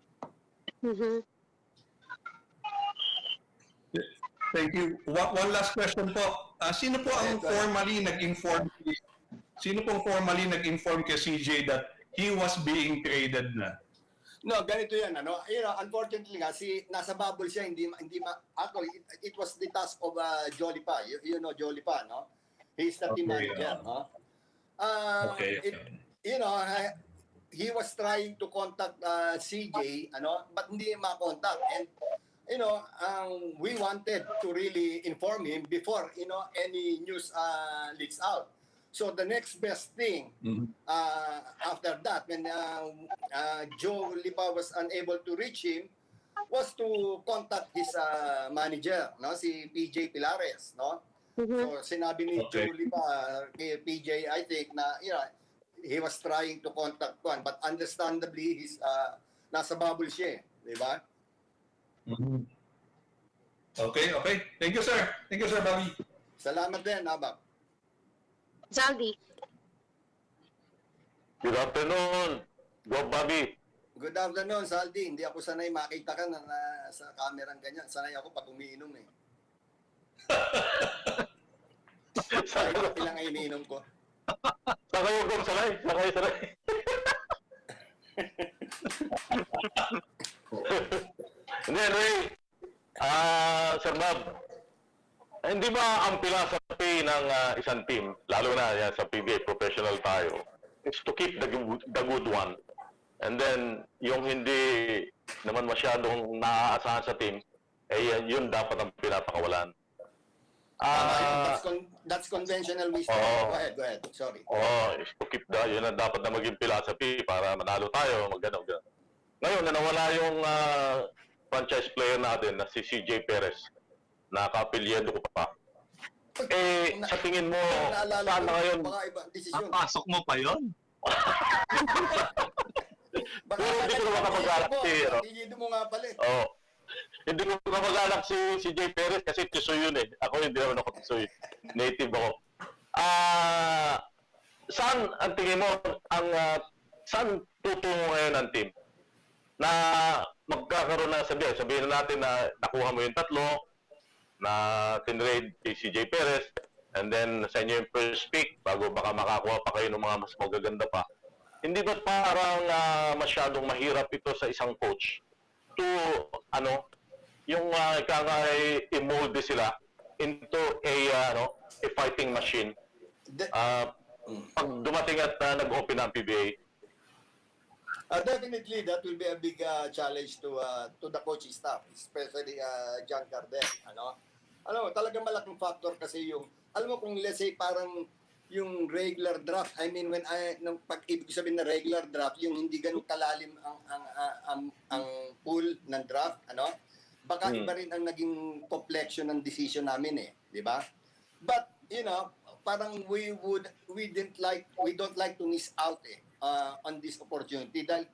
Thank you. One last question po. Sino po ang formally nag-inform kay CJ that he was being traded na? No, ganito yan, ano? You know, unfortunately nga, nasa bubble siya, actually, it was the task of Jolipa. You know Jolipa, no? He's the team manager, no? You know, he was trying to contact CJ, but hindi ma-contact. And, you know, we wanted to really inform him before, you know, any news leaks out. So the next best thing after that, when Joe Lipa was unable to reach him, was to contact his manager, no, si PJ Pilares, no. So sinabi ni Julie pa kay PJ, I think na he was trying to contact one, but understandably he's nasa bubble siya, di ba? Okay. Thank you, sir. Thank you, sir, Bobby. Salamat din, Abak. Zaldi. Good afternoon. Go, Bobby. Good afternoon, Saldi. Hindi ako sanay makita ka na sa kamerang ganyan. Sanay ako pag umiinom eh. Kahit ilang iniinom ko. Sakay yung sanay. Sanay. Hindi, anyway. Sir Bob, hindi ba ang philosophy ng isang team, lalo na yan sa PBA, professional tayo, is to keep the good one. And then, yung hindi naman masyadong naaasahan sa team, yun dapat ang pinapakawalan. That's conventional wisdom. Go ahead. Sorry. Is to keep yun ang dapat na maging philosophy para manalo tayo, mag-gano'n. Ngayon, nawala yung franchise player natin na si CJ Perez, na ka-apelyedo ko pa. Sa tingin mo, saan na ngayon? Pasok mo pa yon? Baka hindi ko naman kapag-alak mo nga pala eh. Hindi ko kapag-alak si J. Perez kasi Tisoy yun eh. Ako hindi naman ako Tisoy. Native ako. Saan ang tingin mo, saan tutungo ngayon ang team? Na magkakaroon na sabihin natin na nakuha mo yung tatlo, na tinrade kay CJ Perez, and then sa inyo yung first pick bago baka makakuha pa kayo ng mga mas magaganda pa. Hindi ba parang masyadong mahirap ito sa isang coach to yung i-mold sila into a fighting machine pag dumating at nag-open ang PBA? Definitely, that will be a big challenge to the coaching staff, especially John Cardel. Alam mo, talagang malaking factor kasi yung, alam mo kung let's say parang yung regular draft, I mean nung pag-ibig sabihin na regular draft, yung hindi ganun kalalim ang pool ng draft, baka iba rin ang naging complexion ng decision namin di ba? But, parang we don't like to miss out on this opportunity dahil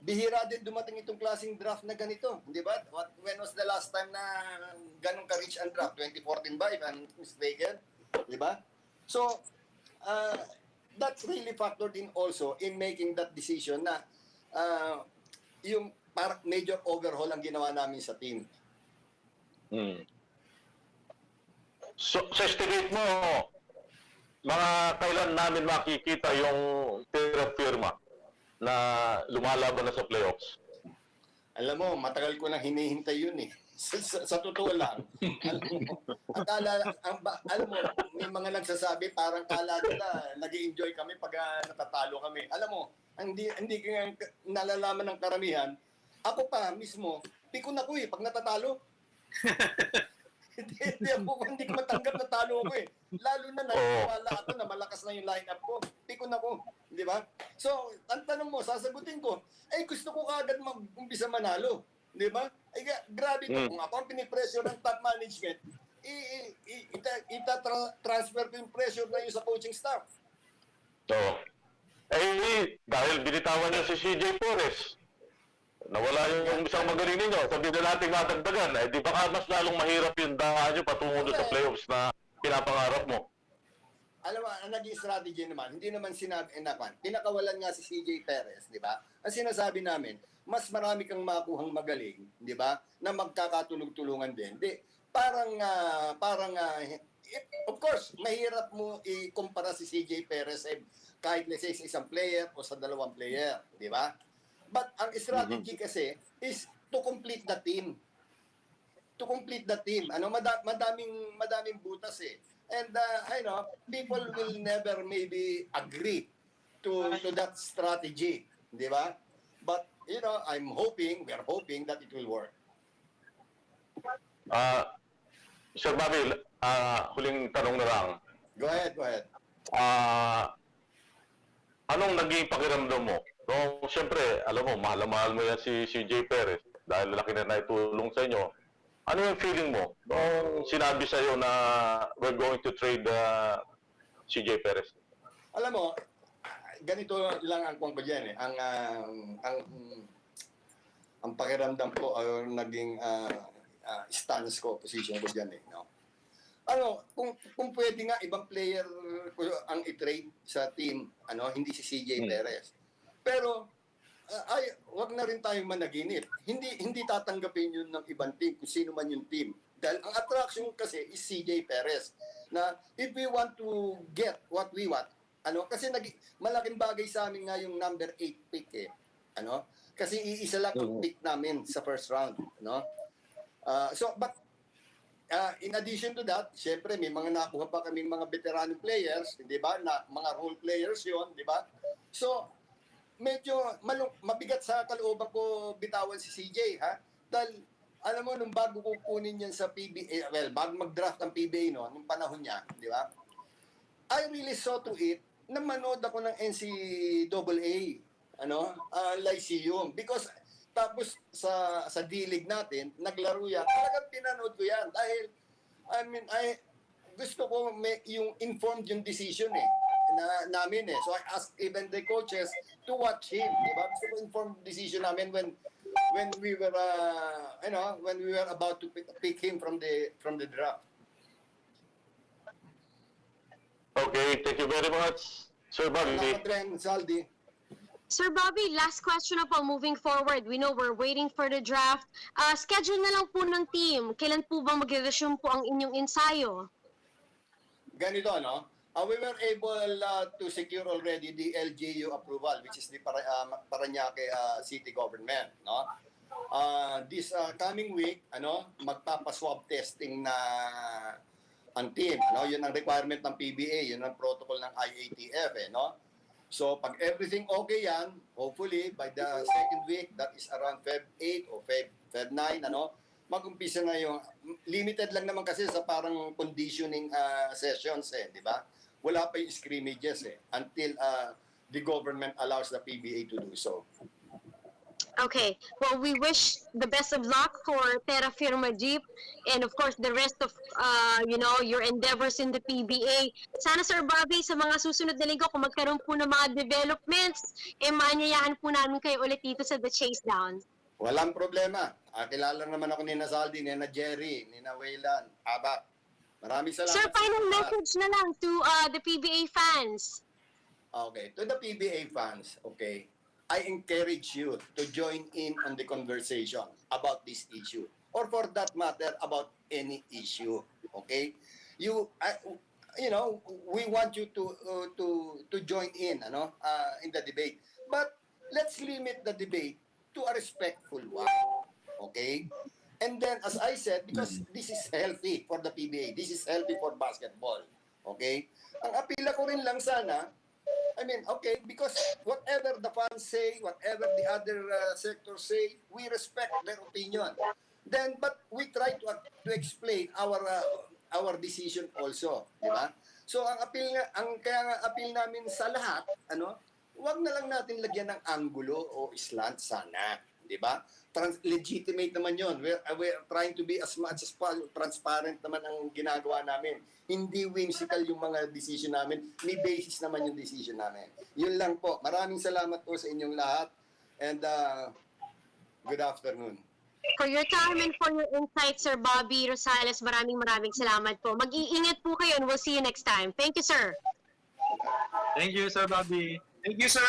bihira din dumating itong klaseng draft na ganito, di ba? When was the last time na ganun ka-rich ang draft? 2014 ba, if I'm mistaken? Di ba? So, that's really factored in also in making that decision na yung parang major overhaul ang ginawa namin sa team. So, sa estimate mo, mga kailan namin makikita yung Terra Firma na lumalaban na sa playoffs? Alam mo, matagal ko nang hinihintay yun eh. Sa totoo lang. Alam mo, may mga nagsasabi parang kala nila nag-i-enjoy kami pag natatalo kami. Alam mo, hindi kaya nalalaman ng karamihan. Ako pa mismo, pikon ako pag natatalo. Hindi ko matanggap na talo ko Lalo na naniwala ako na malakas na yung lineup ko. Pikon ako, di ba? So, ang tanong mo, sasagutin ko, gusto ko kaagad mag-umpisa manalo. Di ba? Grabe ito. Kung ako ang pinipressure ng top management, ita-transfer ko yung pressure na yun sa coaching staff. Dahil binitawan niya si CJ Perez, nawala yung isang magaling ninyo, sabihin na natin matagdagan, di baka mas lalong mahirap yung daan nyo patungo sa playoffs na pinapangarap mo. Alam mo, ang naging strategy naman, hindi naman sinabi, pinakawalan nga si CJ Perez, di ba? Ang sinasabi namin, mas marami kang makuhang magaling, di ba? Na magkakatulong-tulungan din. Of course, mahirap mo ikumpara si CJ Perez kahit let's say sa isang player o sa dalawang player, di ba? But ang strategy kasi is to complete the team. To complete the team. Madaming butas And people will never maybe agree to that strategy, di ba? But we're hoping that it will work. Sir Bobby, huling tanong na lang. Go ahead. Anong naging pakiramdam mo? Siyempre, alam mo, mahal mo yan si CJ Perez dahil laki na naitulong sa inyo. Ano yung feeling mo nung sinabi sa'yo na we're going to trade CJ Perez? Alam mo, ganito lang ang kung ko dyan eh. Ang pakiramdam ko or naging stance ko, position ko dyan eh. No? Ano, kung pwede nga ibang player ko ang i-trade sa team, hindi si CJ Perez. Pero wag na rin tayong managinip. Hindi tatanggapin yun ng ibang team kung sino man yung team. Dahil ang attraction kasi is CJ Perez. Na if we want to get what we want, kasi malaking bagay sa amin nga yung number 8 pick eh. Kasi iisa lang ang pick namin sa first round, but in addition to that, syempre may mga nakuha pa kaming mga veteran players, di ba? Na mga role players 'yon, di ba? So medyo mabigat sa kalooban ko bitawan si CJ, ha? Dahil alam mo nung bago ko kunin yan sa PBA, bago mag-draft ang PBA nung panahon niya, di ba? I really saw to it na manood ako ng NCAA, Lyceum. Because tapos sa D-League natin, naglaro yan. Talagang pinanood ko yan. Dahil, gusto ko yung informed yung decision namin eh. So I asked even the coaches to watch him. Diba? Gusto ko informed decision namin when we were, when we were about to pick him from the draft. Okay, thank you very much, Sir Bobby. Salamat rin, Saldi. Sir Bobby, last question na po moving forward. We know we're waiting for the draft. Schedule na lang po ng team. Kailan po ba mag-resume po ang inyong ensayo? Ganito, we were able to secure already the LGU approval, which is the Parañaque City Government, this coming week, magpapa-swab testing na ang team, yun ang requirement ng PBA, yun ang protocol ng IATF, So, pag everything okay yan, hopefully, by the second week, that is around Feb 8 o Feb 9, mag-umpisa na yung, limited lang naman kasi sa parang conditioning sessions, di ba? Wala pa yung scrimmages, until the government allows the PBA to do so. Okay. Well, we wish the best of luck for Terra Firma, Dyip, and of course the rest of your endeavors in the PBA. Sana, Sir Bobby, sa mga susunod na linggo, kung magkaroon po ng mga developments, maanyayahan po namin kayo ulit dito sa The Chasedown. Walang problema. Kilala naman ako ni Saldi, ni Jerry, ni Waylan, Aba. Maraming salamat. Sir, final message na lang to the PBA fans. Okay. To the PBA fans, okay, I encourage you to join in on the conversation about this issue, or for that matter, about any issue. Okay, we want you to join in the debate, but let's limit the debate to a respectful one. Okay, and then as I said, because this is healthy for the PBA, this is healthy for basketball. Okay, ang apila ko rin lang sana. Okay, because whatever the fans say, whatever the other sectors say, we respect their opinion. Then, but we try to explain our decision also, di ba? So, kaya nga appeal namin sa lahat, wag na lang natin lagyan ng anggulo o slant sana, di ba? Legitimate naman yon. We're trying to be as much as transparent naman ang ginagawa namin. Hindi whimsical yung mga decision namin. May basis naman yung decision namin. Yun lang po. Maraming salamat po sa inyong lahat. And good afternoon. For your time and for your insights, Sir Bobby Rosales, maraming salamat po. Mag-iingat po kayo and we'll see you next time. Thank you, sir. Thank you, Sir Bobby. Thank you, sir.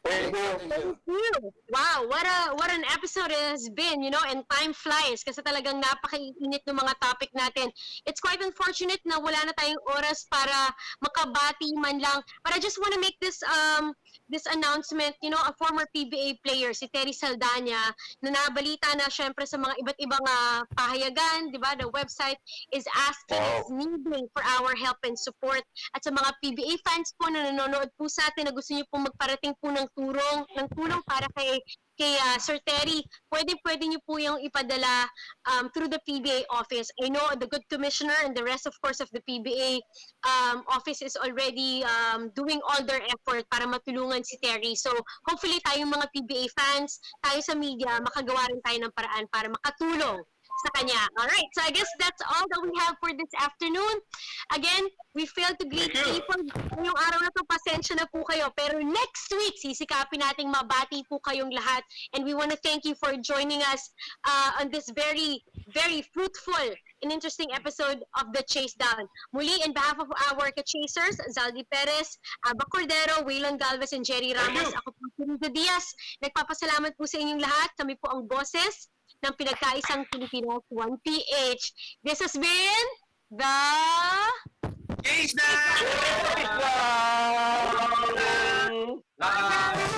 Thank Thank you. Wow, what an episode it has been, and time flies kasi talagang napakainit ng mga topic natin. It's quite unfortunate na wala na tayong oras para makabati man lang. But I just want to make this announcement, a former PBA player, si Terry Saldana, na nabalita na syempre sa mga iba't ibang pahayagan, di ba? The website is asking, is needing for our help and support. At sa mga PBA fans po na nanonood po sa atin na gusto niyo po magparating po ng tulong para kay Sir Terry, pwede niyo po yung ipadala through the PBA office. I know the good commissioner and the rest, of course, of the PBA office is already doing all their effort para matulungan si Terry. So, hopefully tayong mga PBA fans, tayo sa media, makagawa rin tayo ng paraan para makatulong sa kanya. Alright, so I guess that's all that we have for this afternoon. Again, we failed to greet Thank you. people. Ngayong araw na to, pasensya na po kayo. Pero next week, sisikapin nating mabati po kayong lahat. And we want to thank you for joining us on this very, very fruitful and interesting episode of The Chasedown. Muli, in behalf of our ka-chasers, Zaldi Perez, Aba Cordero, Waylon Galvez, and Jerry Ramos, you. ako po si Rita Diaz. Nagpapasalamat po sa inyong lahat. Kami po ang boses ng pinagkaisang Pilipinas 1PH. This has been the Chasedown! Chasedown! Bye!